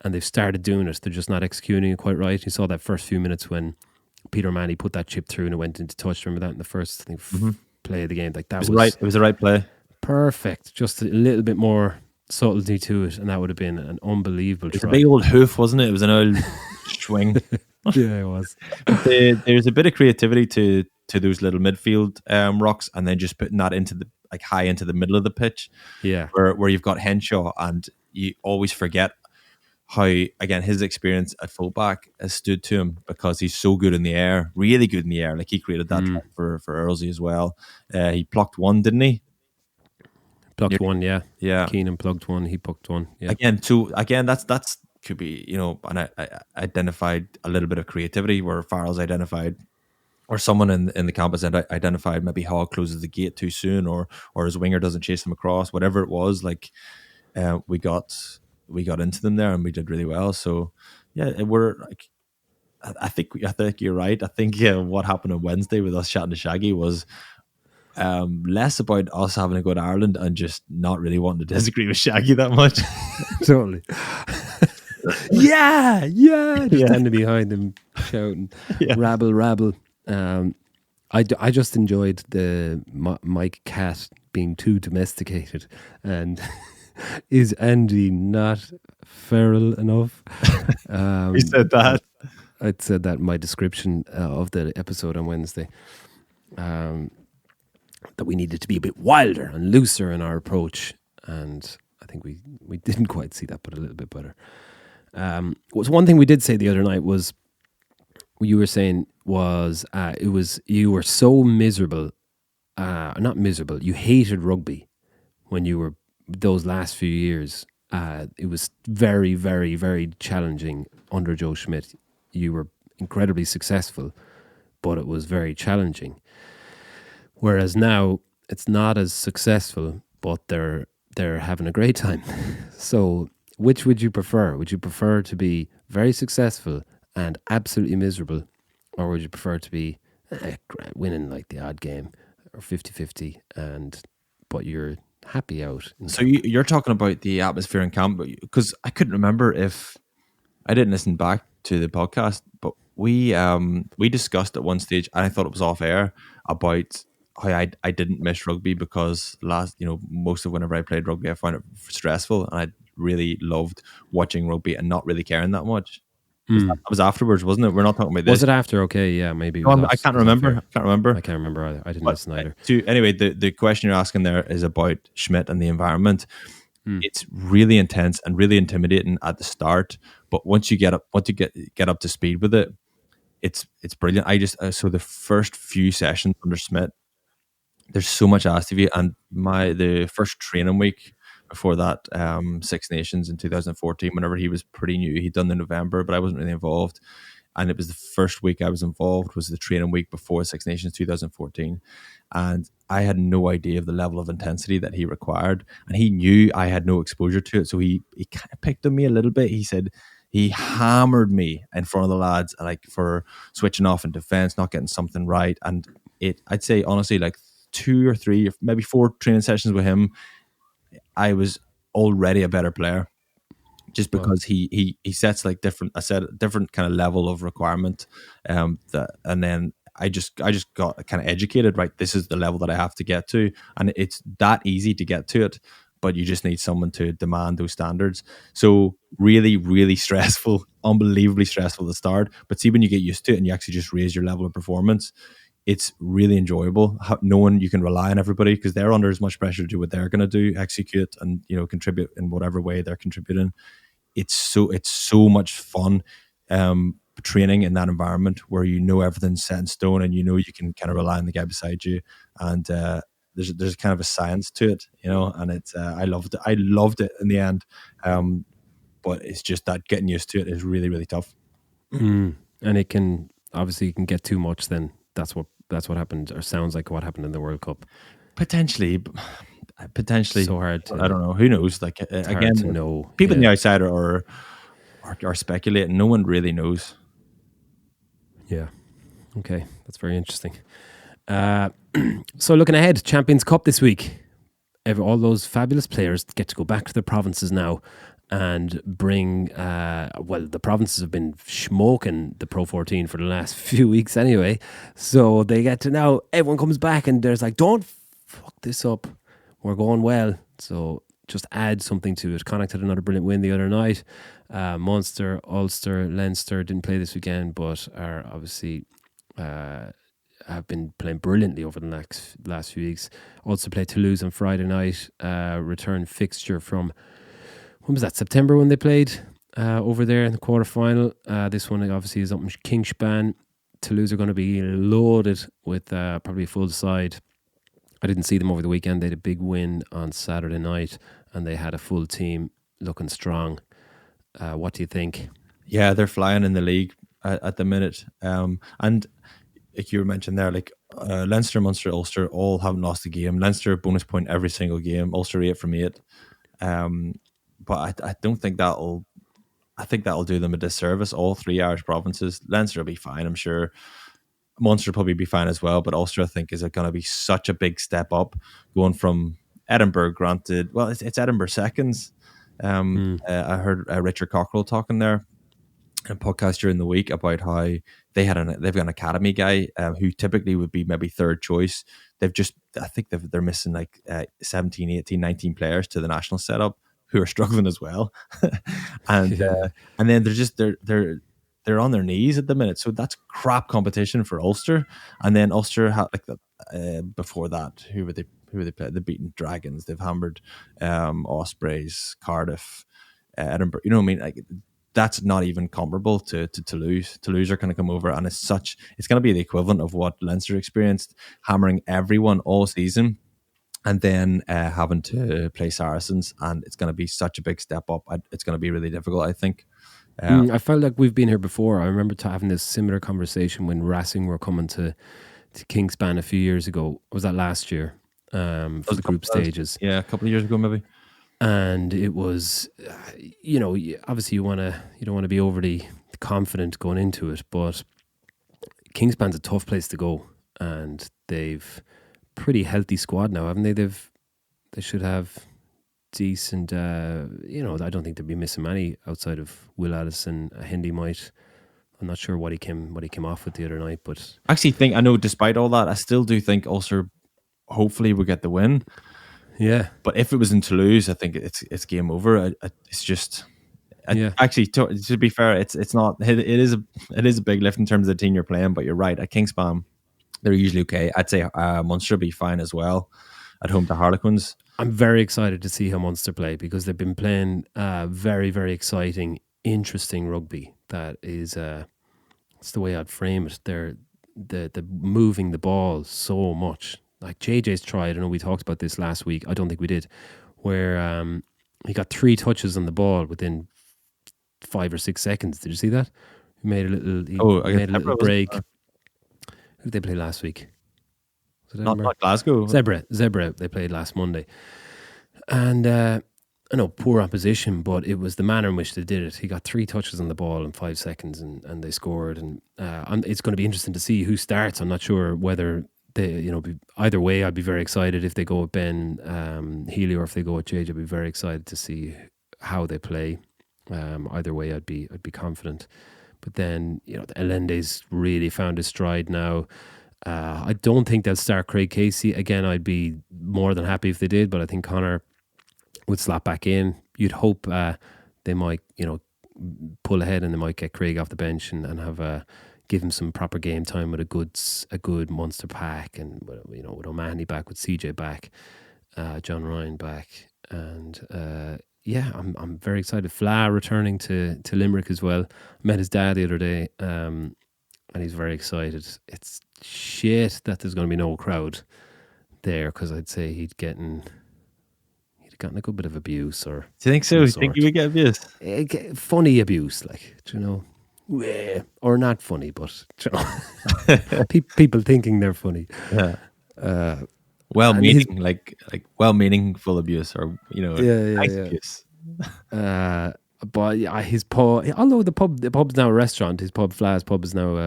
and they've started doing it. They're just not executing it quite right. You saw that first few minutes when Peter Manny put that chip through and it went into touch. Remember that in the first play of the game? Like that was right. It was the right play. Perfect. Just a little bit more subtlety to it, and that would have been an unbelievable try. It's a big old hoof, wasn't it? It was an old swing. Yeah, it was. There's a bit of creativity to those little midfield rocks, and then just putting that into the high into the middle of the pitch. Yeah, where you've got Henshaw, and you always forget how, again, his experience at fullback has stood to him because he's so good in the air, really good in the air. Like he created that try for Earlsy as well. He plucked one, didn't he? Plucked one, yeah. Yeah. Keenan plucked one, he plucked one. Yeah. Again, that's could be, and I identified a little bit of creativity where Farrell's identified, or someone in the campus had identified maybe Hogg closes the gate too soon, or his winger doesn't chase him across, whatever it was. We got into them there and we did really well. So yeah, I think you're right. I think what happened on Wednesday with us chatting to Shaggy was less about us having to go to Ireland and just not really wanting to disagree with Shaggy that much. Totally. yeah, just standing behind him shouting, rabble. I just enjoyed the Mike Cat being too domesticated, and is Andy not feral enough? He said that. I'd said that in my description of the episode on Wednesday. That we needed to be a bit wilder and looser in our approach, and I think we didn't quite see that, but a little bit better. Was one thing we did say the other night was, what you were saying was you were so miserable, not miserable, you hated rugby when you were those last few years. It was very, very, very challenging under Joe Schmidt. You were incredibly successful, but it was very challenging. Whereas now it's not as successful, but they're having a great time. So which would you prefer? Would you prefer to be very successful and absolutely miserable, or would you prefer to be winning like the odd game or 50-50 but you're happy out? So you're talking about the atmosphere in camp, because I couldn't remember if I didn't listen back to the podcast, but we discussed at one stage, and I thought it was off air, about how I didn't miss rugby because most of whenever I played rugby I found it stressful, and I really loved watching rugby and not really caring that much. That was afterwards, wasn't it? We're not talking about this. Was it after? Okay, yeah, maybe. I can't remember. I can't remember either. I didn't listen either. Anyway, the question you're asking there is about Schmidt and the environment. It's really intense and really intimidating at the start, but once you get up to speed with it, it's brilliant. So the first few sessions under Schmidt, there's so much asked of you, and the first training week before that, Six Nations in 2014, whenever he was pretty new, he'd done the November, but I wasn't really involved, and it was the first week I was involved was the training week before Six Nations 2014, and I had no idea of the level of intensity that he required, and he knew I had no exposure to it, so he kind of picked on me a little bit. He said he hammered me in front of the lads, like for switching off in defence, not getting something right, and I'd say honestly, like 2 or 3, maybe 4 training sessions with him, I was already a better player. Just because he sets like different kind of level of requirement, and then I just got kind of educated. Right, this is the level that I have to get to, and it's that easy to get to it. But you just need someone to demand those standards. So really, really stressful, unbelievably stressful at the start. But see, when you get used to it and you actually just raise your level of performance, it's really enjoyable. Knowing you can rely on everybody because they're under as much pressure to do what they're going to do, execute, and contribute in whatever way they're contributing. It's so much fun training in that environment where everything's set in stone and you can kind of rely on the guy beside you, and there's kind of a science to it, and it's I loved it in the end, but it's just that getting used to it is really, really tough. And it can get too much. Then that's what happened, or sounds like what happened in the World Cup. Potentially So hard I don't know, who knows, like again, to know. People on the outside are speculating. No one really knows. Yeah. Okay, that's very interesting. So looking ahead, Champions Cup this week. All those fabulous players get to go back to their provinces now and bring the provinces have been smoking the Pro 14 for the last few weeks anyway, so they get to now, everyone comes back and there's like, don't fuck this up, we're going well, so just add something to it. Connacht had another brilliant win the other night. Munster, Ulster, Leinster didn't play this weekend, but are obviously have been playing brilliantly over the last few weeks. Ulster played Toulouse on Friday night. Return fixture from, when was that, September, when they played over there in the quarterfinal. This one obviously is up in Kingspan. Toulouse are going to be loaded with probably a full side. I didn't see them over the weekend. They had a big win on Saturday night and they had a full team looking strong. What do you think? Yeah, they're flying in the league at the minute. And like you mentioned there, like Leinster, Munster, Ulster all haven't lost a game. Leinster bonus point every single game. Ulster 8 from 8. But I don't think that'll. I think that'll do them a disservice. All 3 Irish provinces. Leinster will be fine, I'm sure. Munster will probably be fine as well. But Ulster, I think, is going to be such a big step up, going from Edinburgh. Granted, well, it's Edinburgh seconds. I heard Richard Cockrell talking there in a podcast during the week about how they've got an academy guy who typically would be maybe third choice. I think they're missing like 17, 18, 19 players to the national setup who are struggling as well. And then they're on their knees at the minute. So that's crap competition for Ulster. And then Ulster had before that, who were they play? They've beaten Dragons, they've hammered Ospreys, Cardiff, Edinburgh. You know what I mean? Like, that's not even comparable to Toulouse. Toulouse are going to come over, and it's going to be the equivalent of what Leinster experienced, hammering everyone all season, and then having to play Saracens, and it's going to be such a big step up. It's going to be really difficult, I think. I felt like we've been here before. I remember having this similar conversation when Racing were coming to Kingspan a few years ago. Was that last year? For the group stages. Yeah, a couple of years ago maybe. And it was, obviously you don't want to be overly confident going into it, but Kingspan's a tough place to go, and they've pretty healthy squad now, haven't they? They should have decent. I don't think they'll be missing many outside of Will Addison. Hindi might. I'm not sure what he came off with the other night, but I actually think, I know despite all that, I still do think Ulster hopefully will get the win. Yeah, but if it was in Toulouse, I think it's game over. It's just, actually, to be fair, it's not. It is a big lift in terms of the team you're playing. But you're right, at Kingspan, they're usually okay. I'd say Munster will be fine as well at home to Harlequins. I'm very excited to see how Munster play, because they've been playing very, very exciting, interesting rugby. That is, it's the way I'd frame it. They're the moving the ball so much. Like JJ's tried, I know we talked about this last week, I don't think we did, where he got 3 touches on the ball within 5 or 6 seconds. Did you see that? He made a little break. Who did they play last week? Not Glasgow. Zebra, they played last Monday. And I know, poor opposition, but it was the manner in which they did it. He got 3 touches on the ball in 5 seconds and they scored. And it's going to be interesting to see who starts. I'm not sure whether either way, I'd be very excited if they go with Ben Healy or if they go with Jage. I'd be very excited to see how they play. Either way, I'd be confident. But then, Elende's really found his stride now. I don't think they'll start Craig Casey again. I'd be more than happy if they did, but I think Connor would slap back in. You'd hope they might, pull ahead and they might get Craig off the bench and have give him some proper game time with a good Munster pack, and with O'Mahony back, with CJ back, John Ryan back, and I'm very excited. Fla returning to Limerick as well. Met his dad the other day, and he's very excited. It's shit that there's going to be no crowd there, because I'd say he'd gotten a good bit of abuse. Or do you think so? Do you think he would get abused? Funny abuse, or not funny, but people thinking they're funny. Yeah. Well-meaning, like well-meaningful abuse, or nice abuse. But his pub, although the pub's now a restaurant, his pub, Fla's pub, is now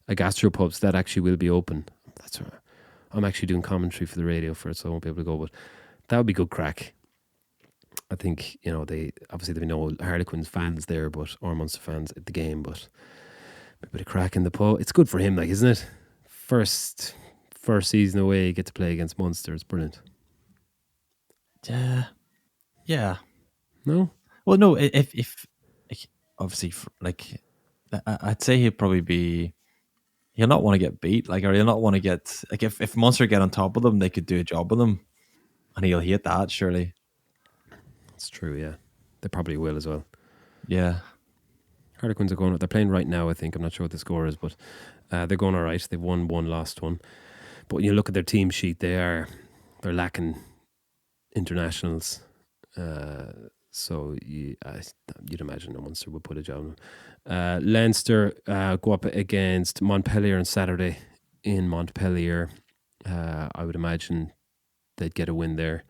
a gastropub, so that actually will be open. That's right. I'm actually doing commentary for the radio for it, so I won't be able to go, but that would be good crack. I think, there'll be no Harlequins fans there, or Munster fans at the game, but a bit of crack in the pub. It's good for him, isn't it? First season away, you get to play against Munster. It's brilliant. Yeah. No? Well, no. If obviously, I'd say he'll not want to get beat. Or he'll not want to get if Munster get on top of them, they could do a job with them, and he'll hate that surely. That's true. Yeah, they probably will as well. Yeah. Harlequins are they're playing right now, I think. I'm not sure what the score is, but they're going all right. They've won one, lost one. But when you look at their team sheet, they're lacking internationals. So you'd imagine no Munster would put a job on. Leinster go up against Montpellier on Saturday in Montpellier. I would imagine they'd get a win there.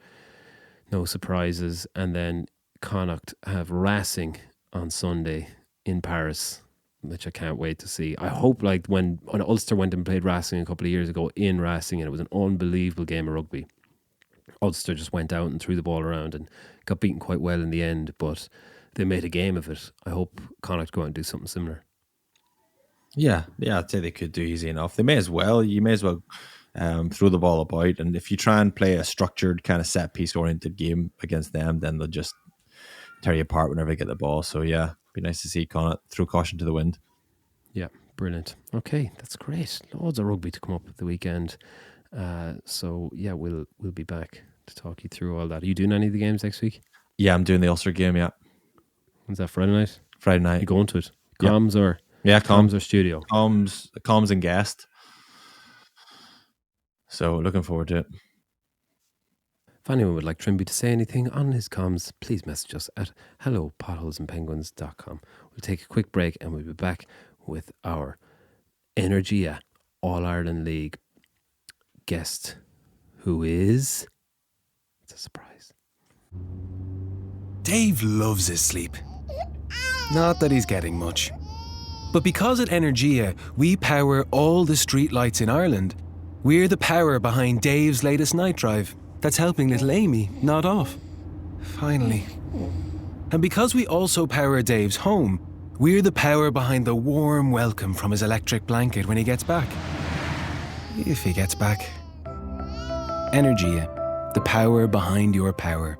No surprises. And then Connacht have Racing on Sunday in Paris, which I can't wait to see. I hope when Ulster went and played Racing a couple of years ago in Racing, and it was an unbelievable game of rugby. Ulster just went out and threw the ball around and got beaten quite well in the end, but they made a game of it. I hope Connacht go out and do something similar. Yeah, I'd say they could do easy enough. They may as well. You may as well throw the ball about, and if you try and play a structured kind of set piece oriented game against them, then they'll just tear you apart whenever they get the ball. So yeah, be nice to see Connacht throw caution to the wind. Yeah, brilliant. Okay, that's great. Loads of rugby to come up at the weekend. So yeah, we'll be back to talk you through all that. Are you doing any of the games next week? Yeah, I'm doing the Ulster game. Yeah. When's that? Friday night. Friday night. You going to it? Comms or comms or studio? Comms and guest. So looking forward to it. If anyone would like Trimby to say anything on his comms, please message us at hello@potholesandpenguins.com. We'll take a quick break and we'll be back with our Energia All-Ireland League guest, who is... It's a surprise. Dave loves his sleep. Not that he's getting much. But because at Energia, we power all the street lights in Ireland, we're the power behind Dave's latest night drive that's helping little Amy nod off. Finally. And because we also power Dave's home, we're the power behind the warm welcome from his electric blanket when he gets back. If he gets back. Energia, the power behind your power.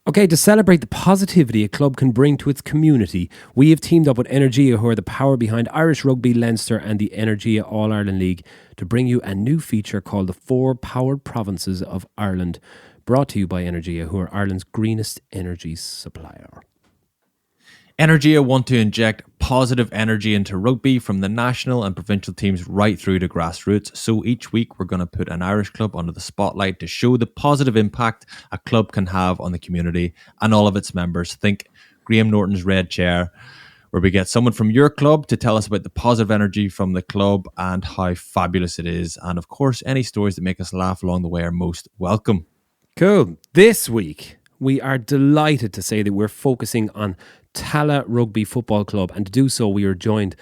Okay, to celebrate the positivity a club can bring to its community, we have teamed up with Energia, who are the power behind Irish Rugby, Leinster and the Energia All-Ireland League, to bring you a new feature called the 4 Powered Provinces of Ireland, brought to you by Energia, who are Ireland's greenest energy supplier. Energia want to inject positive energy into rugby from the national and provincial teams right through to grassroots. So each week we're going to put an Irish club under the spotlight to show the positive impact a club can have on the community and all of its members. Think Graham Norton's Red Chair, where we get someone from your club to tell us about the positive energy from the club and how fabulous it is. And of course, any stories that make us laugh along the way are most welcome. Cool. This week, we are delighted to say that we're focusing on Tala Rugby Football Club, and to do so we are joined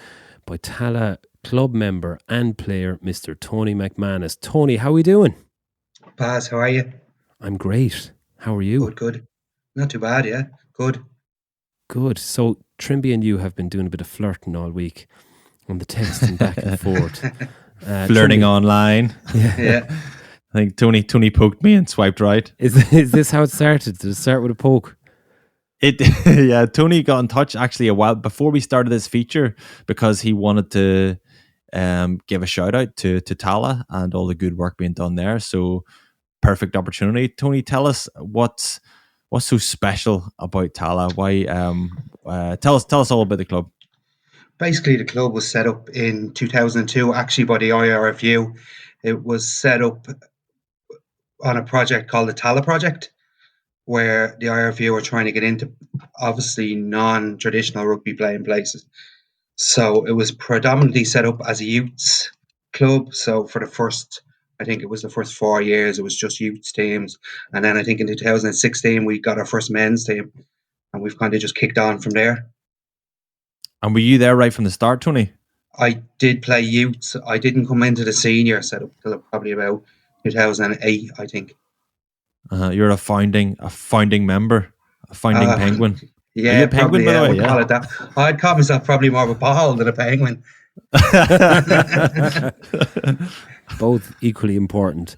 by Tala club member and player, Mr. Tony McManus. Tony, how are we doing? Paz, how are you? I'm great. How are you? Good. Not too bad, yeah. Good. Good. So Trimby and you have been doing a bit of flirting all week on the text and back and forth. Flirting Trimby, online. Yeah. I think Tony poked me and swiped right. Is this how it started? Did it start with a poke? Yeah, Tony got in touch actually a while before we started this feature because he wanted to give a shout out to Tala and all the good work being done there. So perfect opportunity. Tony, tell us what's so special about Tala. Why? Tell us all about the club. Basically, the club was set up in 2002, actually by the IRFU. It was set up on a project called the Tala Project, where the IRFU were trying to get into obviously non-traditional rugby playing places. So it was predominantly set up as a youths club. So for I think it was the first 4 years, it was just youth teams. And then I think in 2016, we got our first men's team. And we've kind of just kicked on from there. And were you there right from the start, Tony? I did play youths. I didn't come into the senior setup until probably about 2008, I think. You're a founding member, a founding penguin. Yeah, are you a penguin, probably, by the way? Call it that. I'd call myself probably more of a pothole than a penguin. Both equally important.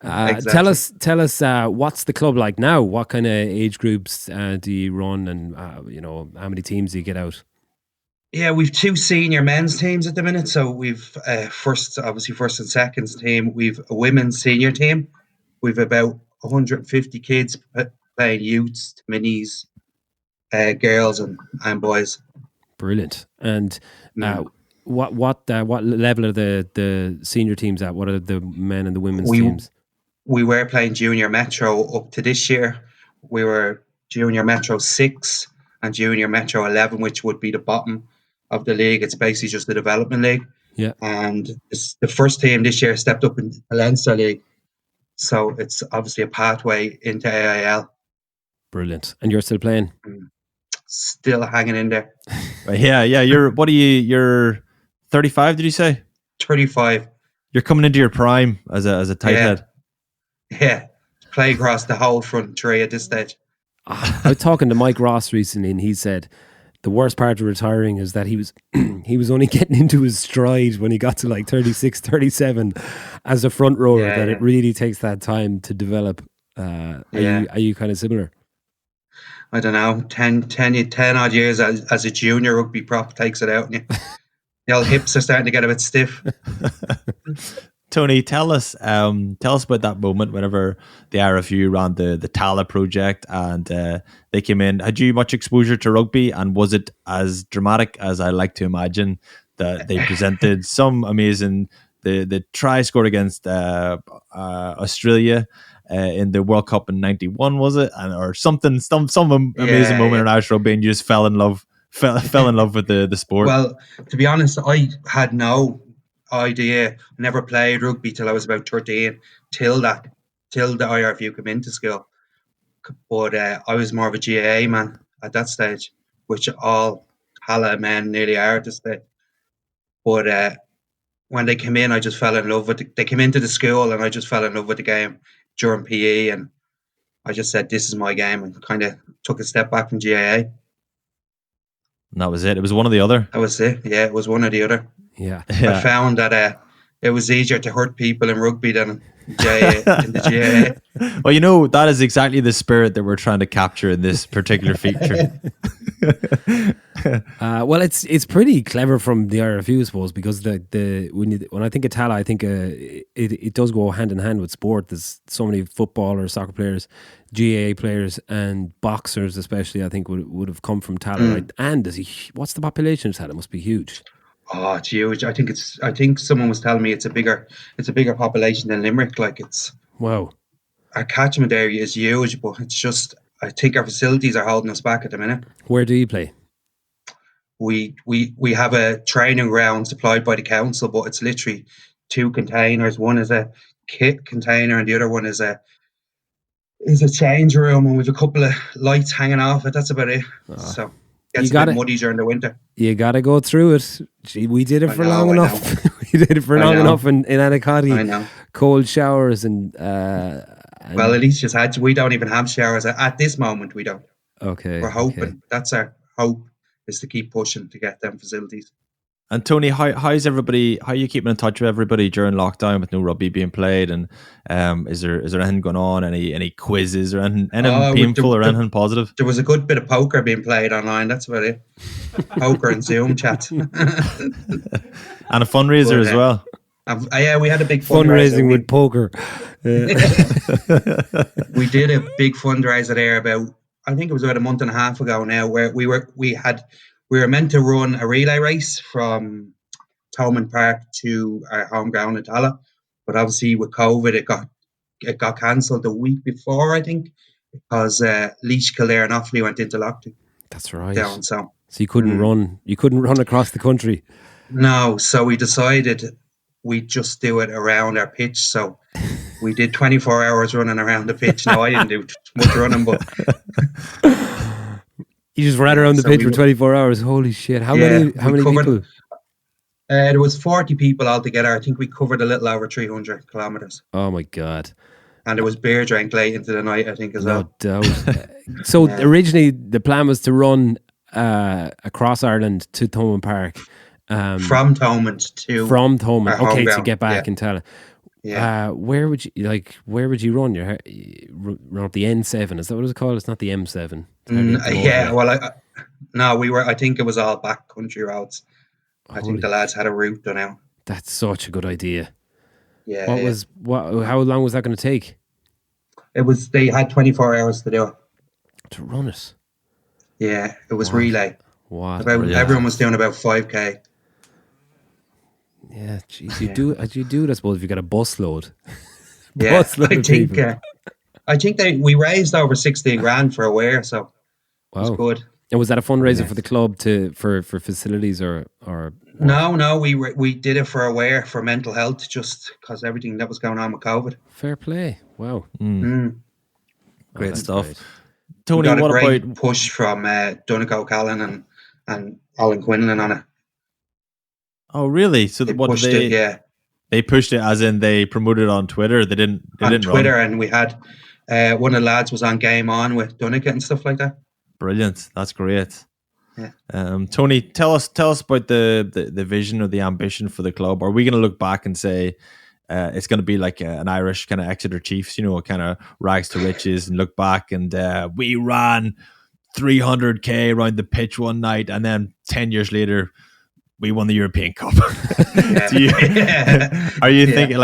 Exactly. Tell us, what's the club like now? What kind of age groups do you run, and how many teams do you get out? Yeah, we've 2 senior men's teams at the minute. So we've first and second team. We've a women's senior team. We've about 150 kids playing youths, minis, girls and boys. Brilliant. And what level are the senior teams at? What are the men and the women's teams? We were playing Junior Metro up to this year. We were Junior Metro 6 and Junior Metro 11, which would be the bottom of the league. It's basically just the development league. Yeah. And the first team this year stepped up in the Leinster League. So it's obviously a pathway into AIL. Brilliant. And you're still playing? Still hanging in there. Yeah. You're 35, did you say? 35. You're coming into your prime as a tight head. Yeah. Play across the whole front three at this stage. I was talking to Mike Ross recently, and he said the worst part of retiring is that he was only getting into his stride when he got to like 36, 37 as a front rower, that it really takes that time to develop. Are you kind of similar? I don't know, 10 odd years as a junior rugby prop takes it out. And the old hips are starting to get a bit stiff. Tony, tell us about that moment whenever the RFU ran the Tala project and they came in. Had you much exposure to rugby, and was it as dramatic as I like to imagine that they presented some amazing the try scored against Australia in the World Cup in '91, was it, or something? Some amazing moment in Irish rugby, and you just fell in love with the sport. Well, to be honest, I had no idea. I never played rugby till I was about 13, till the IRFU came into school. But I was more of a GAA man at that stage, which all Hala men nearly are at this stage. But when they came in, I just fell in love with it. They came into the school and I just fell in love with the game during PE, and I just said, this is my game, and kind of took a step back from GAA. And that was it. It was one or the other. That was it. Yeah, it was one or the other. Yeah. I found that it was easier to hurt people in rugby than in the GAA. Well, that is exactly the spirit that we're trying to capture in this particular feature. Well, it's pretty clever from the RFU, I suppose, because when I think of Tala, I think it does go hand in hand with sport. There's so many footballers, soccer players, GAA players, and boxers, especially. I think would have come from Tala, right? And what's the population of Tala? It must be huge. Oh, it's huge. I think someone was telling me it's a bigger population than Limerick. Like, it's wow. Our catchment area is huge, but it's just, I think our facilities are holding us back at the minute. Where do you play? We have a training ground supplied by the council, but it's literally 2 containers. One is a kit container and the other one is a change room, and we've a couple of lights hanging off it. That's about it. Oh. So Gets a bit muddy during the winter. You got to go through it. Gee, we did it for long I enough. We did it for long enough in Anacotti. I know. Cold showers and well, at least we don't even have showers at this moment. We don't. Okay. We're hoping. Okay. That's our hope, is to keep pushing to get them facilities. And Tony, how's everybody? How are you keeping in touch with everybody during lockdown with no rugby being played? And is there anything going on? Any quizzes or anything painful or anything positive? There was a good bit of poker being played online. That's about it. Poker and Zoom chats. And a fundraiser as well. Yeah, we had a big fundraising with poker. We did a big fundraiser there I think it was about a month and a half ago now, where we were meant to run a relay race from Thomond Park to our home ground in Tala, but obviously with COVID it got cancelled the week before, I think, because Laois, Kildare and Offaly went into lockdown. That's right. So you couldn't run. You couldn't run across the country. No, so we decided we'd just do it around our pitch. So we did 24 hours running around the pitch. No, I didn't do much running, but you just ran around the pitch for 24 hours. Holy shit! How many people? There was 40 people altogether. I think we covered a little over 300 kilometers. Oh my god! And there was beer drank late into the night, I think, as well. No doubt. So originally the plan was to run across Ireland to Thomond Park. From Thomond. Okay, to get back and tell it. Yeah. Where would you run? Run up the N7? Is that what it's called? It's not the M7. I think it was all back country roads. I think the lads had a route done out. That's such a good idea. Yeah. How long was that going to take? They had 24 hours to do it. To run it? Yeah, it was relay. What? Everyone was doing about 5k. Yeah, geez, you do it, I suppose, if you got a busload. Yeah, I think we raised over 16 grand for a wear, so it was good. And was that a fundraiser for the club for facilities or? No, we did it for a wear for mental health, just because everything that was going on with COVID. Fair play. Wow. Great stuff. Great. Tony, we got a great push from Donegal Callan and Alan Quinlan on it. Oh, really? So they pushed it, yeah. They pushed it as in they promoted it on Twitter. They didn't on Twitter, run. And we had one of the lads was on Game On with Donegal and stuff like that. Brilliant. That's great. Yeah. Tony, tell us about the vision or the ambition for the club. Are we going to look back and say it's going to be like an Irish kind of Exeter Chiefs, kind of rags to riches, and look back and we ran 300k around the pitch one night, and then 10 years later we won the European Cup? Are you thinking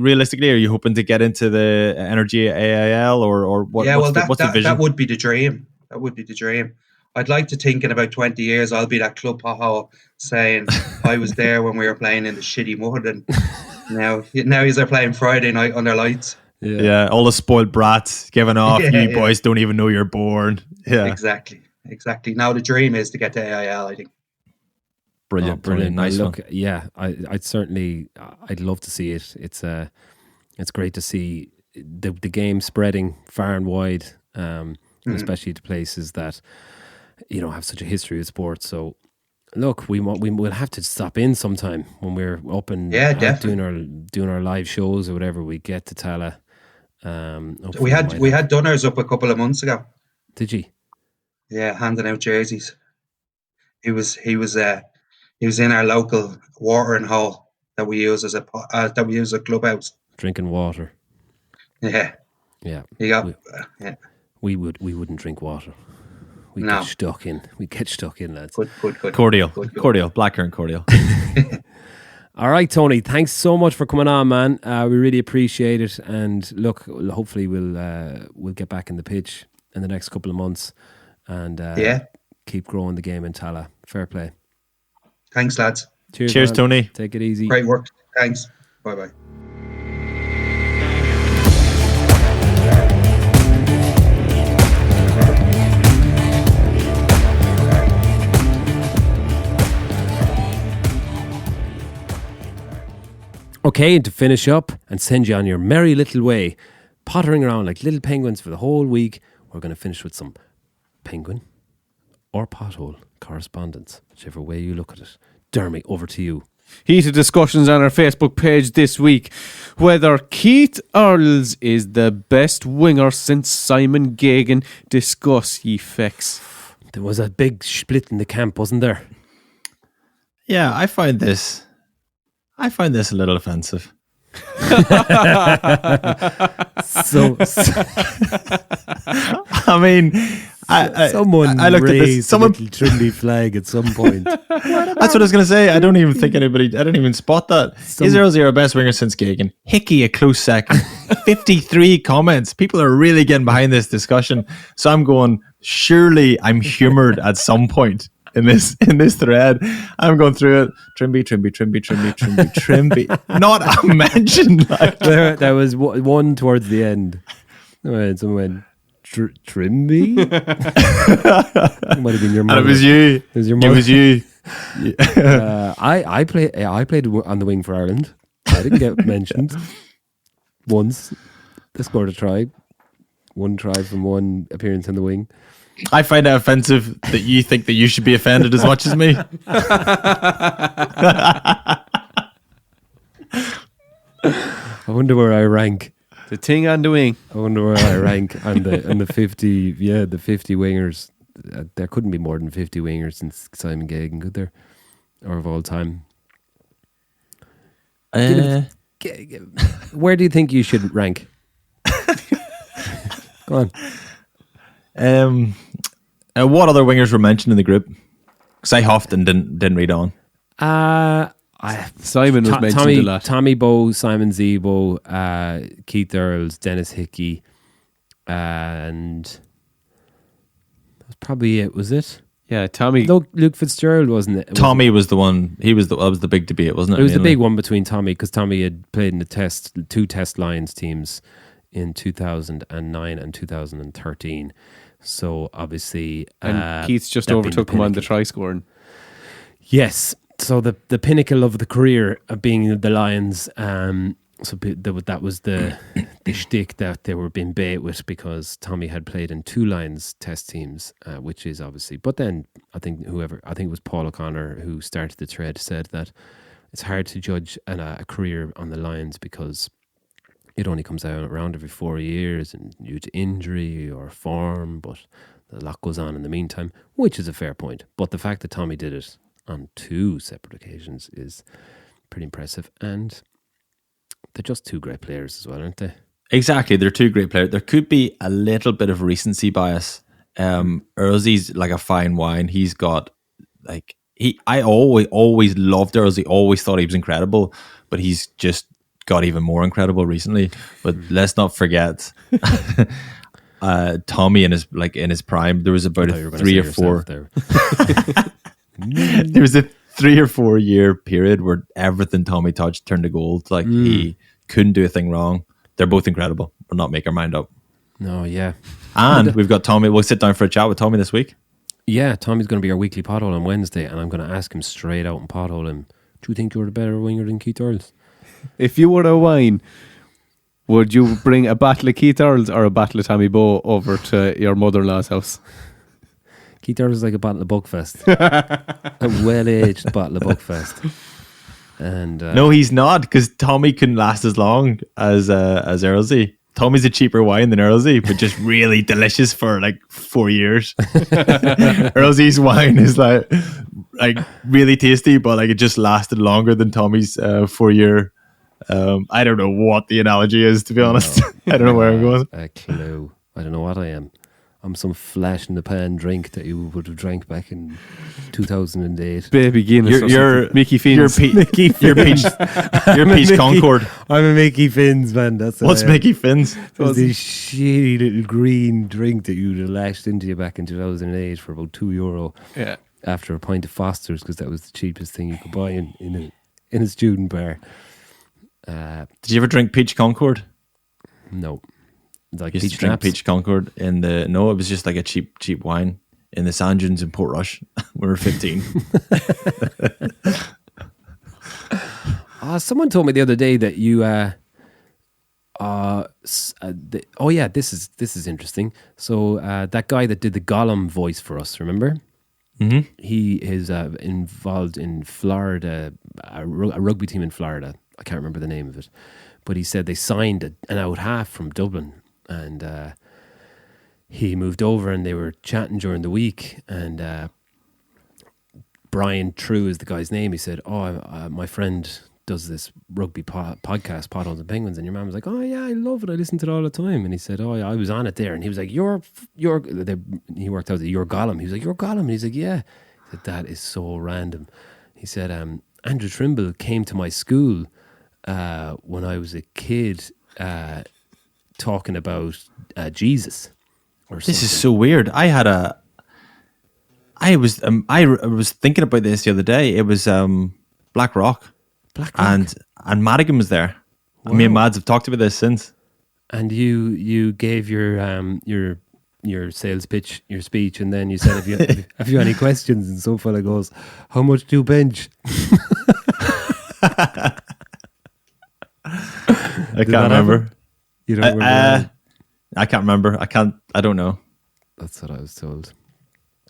realistically, are you hoping to get into the Energy AIL or what? Yeah, what's the vision? That would be the dream. I'd like to think in about 20 years I'll be that club pothole saying I was there when we were playing in the shitty mud, and now they're playing Friday night under lights. Yeah, all the spoiled brats giving off. You boys don't even know you're born. Yeah, exactly. Now the dream is to get to AIL, I think. Brilliant. Nice one. Yeah, I'd love to see it. It's great to see the game spreading far and wide, especially to places that have such a history of sports. So look, we'll have to stop in sometime when we're up and doing our live shows or whatever. We get to Tala. We had Dunners up a couple of months ago. Did you? Yeah, handing out jerseys. He was in our local watering hole that we use as a clubhouse. Drinking water. Yeah. Yeah. Yeah. We wouldn't drink water. We'd get stuck in, lads. Good. Cordial, blackcurrant cordial. All right, Tony. Thanks so much for coming on, man. We really appreciate it. And look, hopefully we'll get back in the pitch in the next couple of months, and keep growing the game in Tala. Fair play. Thanks, lads. Cheers, man. Tony. Take it easy. Great work. Thanks. Bye-bye. Okay, and to finish up and send you on your merry little way, pottering around like little penguins for the whole week, we're going to finish with some penguin or pothole correspondence, whichever way you look at it. Dermy, over to you. Heated discussions on our Facebook page this week whether Keith Earls is the best winger since Simon Gagan. Discuss, ye fex. There was a big split in the camp, wasn't there? Yeah, I find this a little offensive. So I mean, someone I looked at this. raised a little Trimby flag at some point. That's what I was going to say. I don't even spot that. Is Earlsy our best winger since Gagan? Hickey, a close second. 53 comments. People are really getting behind this discussion. So I'm going, surely I'm humoured at some point in this thread. I'm going through it. Trimby. Not a mention. Like. There was one towards the end. Someone went, Trimby? It might have been your mother. And it was you. It was you. I played on the wing for Ireland. I didn't get mentioned once. I scored a try. One try from one appearance on the wing. I find it offensive that you think that you should be offended as much as me. I wonder where I rank. The thing on the wing. I wonder where I rank on the 50. Yeah, the 50 wingers. There couldn't be more than 50 wingers since Simon Gagan, could there? Or of all time. Where do you think you should rank? Go on. What other wingers were mentioned in the group? Because I huffed and didn't read on. Simon was mentioned a lot. Tommy Bowe, Simon Zebo, Keith Earls, Dennis Hickey, and that's probably it. Was it? Yeah, Tommy. Luke Fitzgerald, wasn't it? Tommy was the one. That was the big debate, wasn't it? It was the big one between Tommy, because Tommy had played in the two Test Lions teams in 2009 and 2013. So obviously, and Keith's just overtook him on the try scoring. Yes. So the pinnacle of the career of being the Lions. So that was the shtick that they were being bait with, because Tommy had played in two Lions Test teams, which is obviously. But then I think it was Paul O'Connor who started the thread, said that it's hard to judge a career on the Lions because it only comes out around every 4 years and due to injury or form, but a lot goes on in the meantime, which is a fair point. But the fact that Tommy did it on two separate occasions is pretty impressive, and they're just two great players as well, aren't they? Exactly, they're two great players. There could be a little bit of recency bias. Earlsy's like a fine wine. He's got I always loved Earlsy, always thought he was incredible, but he's just got even more incredible recently. But let's not forget Tommy in his prime. There was about a 3 or 4 there was a 3 or 4 year period where everything Tommy touched turned to gold. He couldn't do a thing wrong. They're both incredible. We'll not make our mind up. No, yeah. And we've got Tommy. We'll sit down for a chat with Tommy this week. Yeah, Tommy's going to be our weekly pothole on Wednesday, and I'm going to ask him straight out and pothole him. Do you think you're a better winger than Keith Earls? If you were a wine, would you bring a bottle of Keith Earls or a bottle of Tommy Bowe over to your mother-in-law's house? Keith Earls is like a bottle of Buckfast. A well-aged bottle of Buckfast. And no, he's not, because Tommy couldn't last as long as Earlsy. Tommy's a cheaper wine than Earlsy, but just really delicious for 4 years. Earlsy's wine is like really tasty, but it just lasted longer than Tommy's 4 year. I don't know what the analogy is, to be honest. I don't know where I'm going. A clue. I don't know what I am. I'm some flash in the pan drink that you would have drank back in 2008. Baby Guinness. You're Mickey Finn's. You're Peach Concord. I'm a Mickey Finn's, man. What's Mickey Finn's? It was this shitty little green drink that you'd have lashed into you back in 2008 for about €2. Yeah. After a pint of Foster's, because that was the cheapest thing you could buy in a student bar. Did you ever drink Peach Concord? No. Like used to drink Peach Concord it was just like a cheap wine in the sand dunes in Portrush. We were 15. Someone told me the other day that you this is interesting. So that guy that did the Gollum voice for us, remember? He is involved in Florida, a rugby team in Florida. I can't remember the name of it, but he said they signed an out half from Dublin, and he moved over, and they were chatting during the week, and Brian True is the guy's name. He said, my friend does this rugby podcast, Potholes and Penguins, and your man was like, oh yeah, I love it, I listen to it all the time. And he said, oh yeah, I was on it there, and he was like, he worked out that you're Gollum. He was like, you're Gollum. And he's like, yeah. He said, that is so random. He said, Andrew Trimble came to my school when I was a kid, talking about Jesus or something. This is so weird. I was thinking about this the other day. It was Black Rock. And Madigan was there. Wow. Me and Mads have talked about this since. And you gave your sales pitch, your speech, and then you said, have you any questions? And some fella goes, how much do you bench? I can't remember. You don't remember? I can't remember. I don't know. That's what I was told.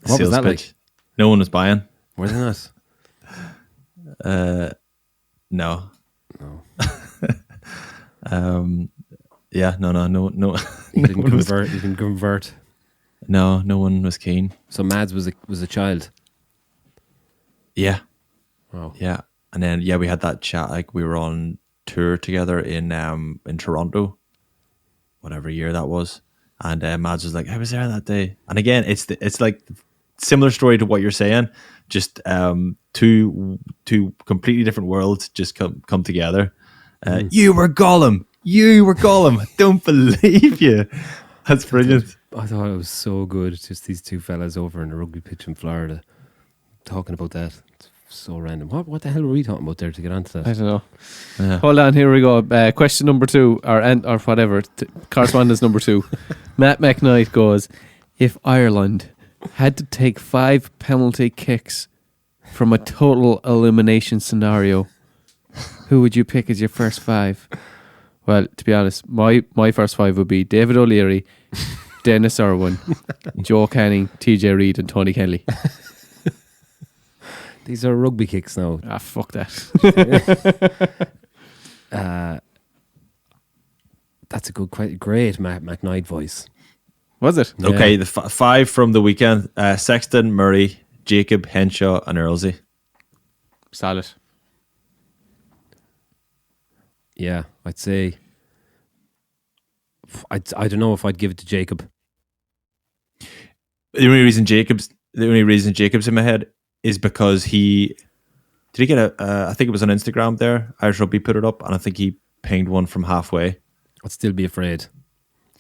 What Sales was that pitch. like? No one was buying. Were they not? No. No. Yeah, no. You didn't convert. You didn't convert. No one was keen. So Mads was a child. Yeah. Wow. Yeah, and then we had that chat. Like we were on tour together in Toronto, whatever year that was. And Mads was like, I was there that day. And again, it's like similar story to what you're saying. Just two completely different worlds just come together. You were Gollum. I don't believe you. That's brilliant. I thought it was so good. Just these two fellas over in a rugby pitch in Florida talking about that. It's so random. What the hell were we talking about there to get onto that? I don't know. Yeah. Hold on, here we go. Question number 2, or whatever. Correspondence number 2. Matt McKnight goes, if Ireland had to take 5 penalty kicks from a total elimination scenario, who would you pick as your first 5? Well, to be honest, my first 5 would be David O'Leary, Dennis Irwin, Joe Canning, TJ Reid and Tony Kelly. These are rugby kicks now. Fuck that. That's a great Matt McKnight voice. Was it? Yeah. Okay, the 5 from the weekend. Sexton, Murray, Jacob, Henshaw and Earlsey. Solid. Yeah, I'd say I don't know if I'd give it to Jacob. The only reason Jacob's in my head is because did he get I think it was on Instagram there, Irish Rugby put it up, and I think he pinged one from halfway. I'd still be afraid.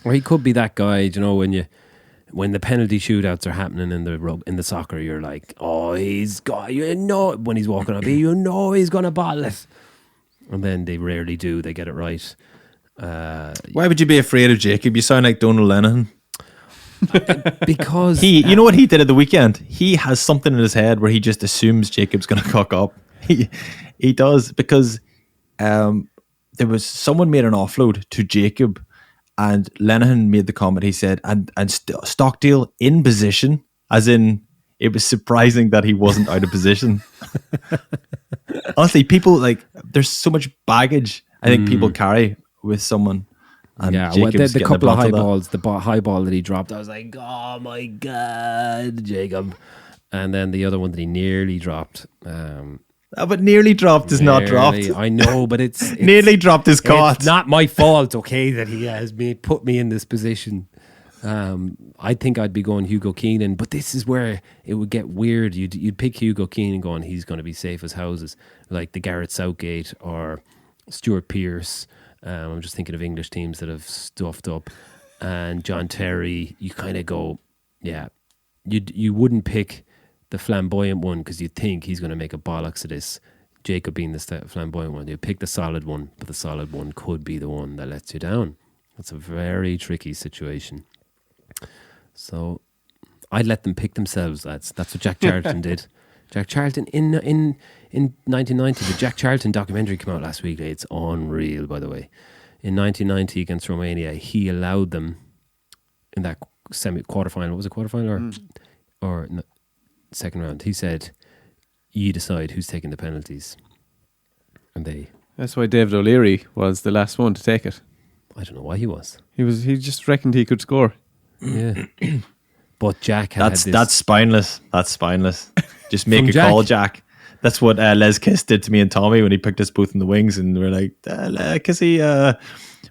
Or he could be that guy, you know, when the penalty shootouts are happening in the soccer, you're like, oh, he's got, you know, when he's walking up, you know he's going to bottle it. And then they rarely do, they get it right. Why would you be afraid of Jacob? You sound like Donald Lennon. Because you know what he did at the weekend? He has something in his head where he just assumes Jacob's going to cock up. He does, because there was someone made an offload to Jacob, and Lenihan made the comment. He said, and Stockdale in position, as in it was surprising that he wasn't out of position. Honestly, people, like, there's so much baggage I think people carry with someone. And yeah, well, the couple of high balls, the high ball that he dropped, I was like, oh my God, Jacob. And then the other one that he nearly dropped. But nearly dropped is not dropped. I know, but it's nearly dropped is caught. It's not my fault, okay, that he has put me in this position. I think I'd be going Hugo Keenan, but this is where it would get weird. You'd pick Hugo Keenan going, he's going to be safe as houses, like the Garrett Southgate or Stuart Pearce. I'm just thinking of English teams that have stuffed up. And John Terry, you kind of go, yeah, you wouldn't pick the flamboyant one because you think he's going to make a bollocks of this. Jacob being the flamboyant one, you pick the solid one, but the solid one could be the one that lets you down. It's a very tricky situation. So I'd let them pick themselves, lads. That's what Jack Charlton did. Jack Charlton in 1990, the Jack Charlton documentary came out last week. It's unreal, by the way. In 1990 against Romania, he allowed them in that quarterfinal. Was it quarterfinal or no, second round. He said, "You decide who's taking the penalties," and they. That's why David O'Leary was the last one to take it. I don't know why he was. He just reckoned he could score. Yeah. But Jack had this. That's spineless. That's spineless. Just make From a call, Jack. That's what Les Kiss did to me and Tommy when he picked us both in the wings, and we are like, Kissy,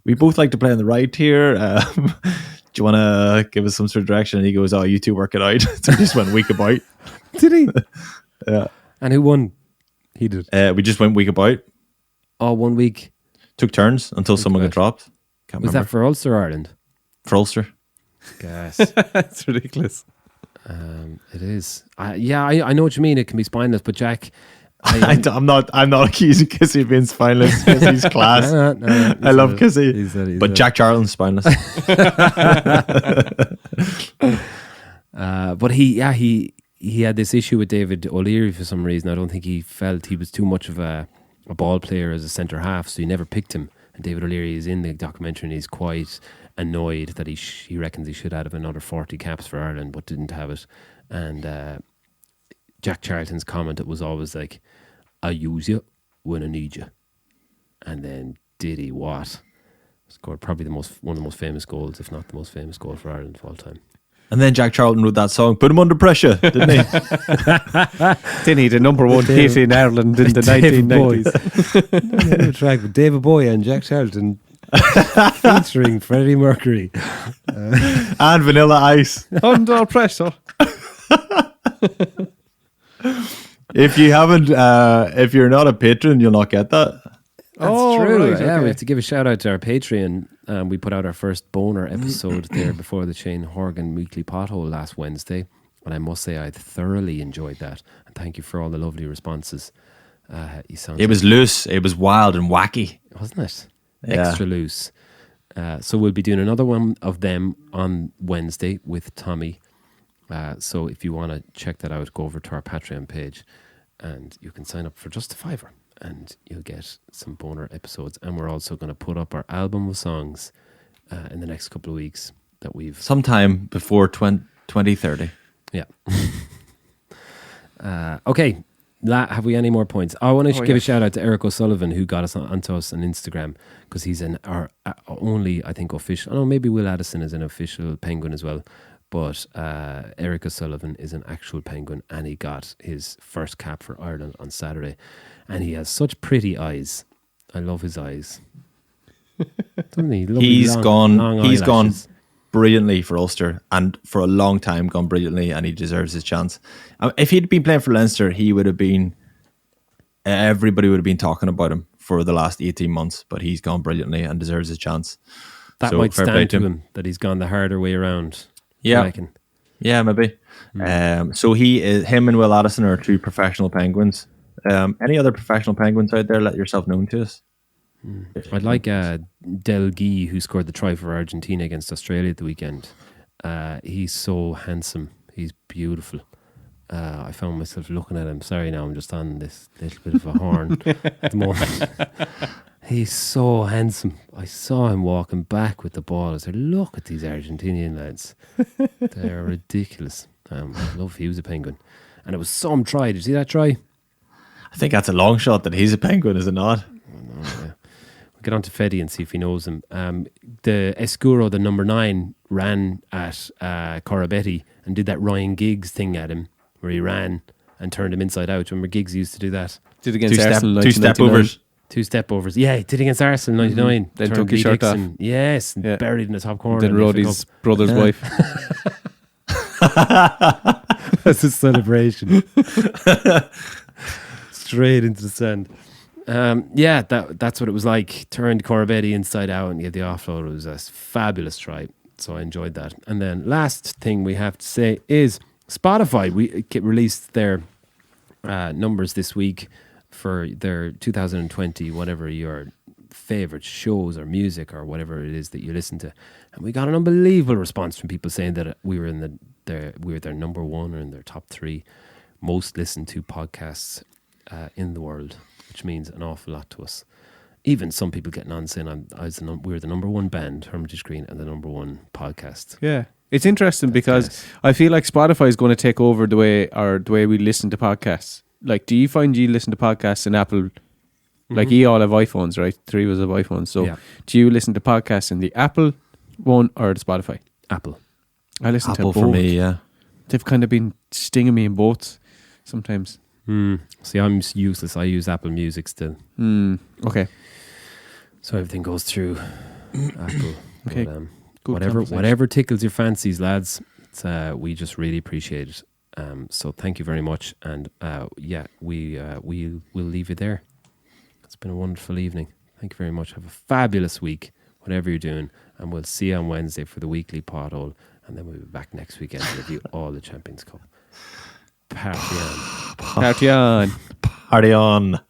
we both like to play on the right here. Do you want to give us some sort of direction? And he goes, "Oh, you two work it out." So we just went week about. Did he? Yeah. And who won? He did. We just went week about. Oh, 1 week. Took turns until someone got dropped. Can't Was remember. that for Ulster or Ireland? For Ulster? Gas. That's ridiculous. It is. I know what you mean. It can be spineless, but Jack, I'm not accusing Kissy of being spineless. Kissy's class. No, I love Kissy. But Jack Charlton's spineless. But he had this issue with David O'Leary for some reason. I don't think he felt he was too much of a ball player as a centre half, so he never picked him. And David O'Leary is in the documentary and he's quite annoyed that he reckons he should have another 40 caps for Ireland but didn't have it. And Jack Charlton's comment, it was always like, "I use you when I need you." And then did he what? Scored probably one of the most famous goals, if not the most famous goal for Ireland of all time. And then Jack Charlton wrote that song, "Put Him Under Pressure," didn't he? Didn't he? The number one hit in Ireland in the 1990s. Track with David Bowie and Jack Charlton featuring Freddie Mercury And Vanilla Ice. Under pressure. If you haven't, if you're not a patron, you'll not get that. That's true. Right, Yeah, okay. we have to give a shout out to our Patreon. We put out our first boner episode there before the Shane Horgan Weekly Pothole last Wednesday. And I must say I thoroughly enjoyed that. And thank you for all the lovely responses. It was loose. It was wild and wacky. Wasn't it? Yeah. Extra loose. So we'll be doing another one of them on Wednesday with Tommy. So if you want to check that out, go over to our Patreon page and you can sign up for just $5 and you'll get some boner episodes. And we're also going to put up our album of songs in the next couple of weeks that we've... Sometime before 2030. Yeah. Okay. Have we any more points? I want to give a shout out to Eric O'Sullivan who got us onto us on Instagram because he's our only, I think, official... Oh, maybe Will Addison is an official Penguin as well. But Eric O'Sullivan is an actual Penguin and he got his first cap for Ireland on Saturday. And he has such pretty eyes. I love his eyes. Doesn't he? Lovely He's long gone eyelashes. brilliantly for Ulster and for a long time gone brilliantly, and he deserves his chance. If he'd been playing for Leinster, he would have been... Everybody would have been talking about him for the last 18 months, but he's gone brilliantly and deserves his chance. That So, might fair play stand to to him. him that he's gone the harder way around. Yeah. I reckon. Yeah, maybe. So him and Will Addison are two professional Penguins. Any other professional Penguins out there? Let yourself known to us. I'd like Del Guy, who scored the try for Argentina against Australia at the weekend. He's so handsome. He's beautiful. I found myself looking at him. Sorry, now I'm just on this little bit of a horn at the moment. He's so handsome. I saw him walking back with the ball. I said, "Look at these Argentinian lads. They're ridiculous." I love he was a Penguin. And it was some try. Did you see that try? I think that's a long shot that he's a Penguin, is it not? We'll get on to Feddy and see if he knows him. The Escuro, the number 9, ran at Corabetti and did that Ryan Giggs thing at him where he ran and turned him inside out. Remember Giggs used to do that? Did against Arsenal. Two-step overs. 2-step overs. Yeah, he did against Arsenal 99. Then Turned took his Lee shirt Dixon. Yes, and Yeah. buried in the top corner. Then and rode he his brother's Yeah. wife. That's a celebration. Straight into the sand. Yeah, that's what it was like. Turned Corabetti inside out and he had the offload. It was a fabulous try. So I enjoyed that. And then last thing we have to say is Spotify. We released their numbers this week for their 2020, whatever your favorite shows or music or whatever it is that you listen to. And we got an unbelievable response from people saying that we were in we were their number 1 or in their top 3 most listened to podcasts in the world, which means an awful lot to us. Even some people getting on saying we were the number 1 band, Hermitage Green, and the number 1 podcast. Yeah. It's interesting because I feel like Spotify is going to take over the way we listen to podcasts. Like, do you find you listen to podcasts in Apple? Like, you all have iPhones, right? 3 of us have iPhones. So, do you listen to podcasts in the Apple one or the Spotify? Apple. I listen to Apple both. for me, yeah. They've kind of been stinging me in both sometimes. See, I'm useless. I use Apple Music still. Okay. So everything goes through Apple. Okay. But, Good whatever conversation. tickles your fancies, lads. We just really appreciate it. So thank you very much, and we'll leave you there. It's been a wonderful evening. Thank you very much. Have a fabulous week, whatever you're doing, and we'll see you on Wednesday for the weekly pothole, and then we'll be back next weekend to review all the Champions Cup. Party on. Party on. Party on.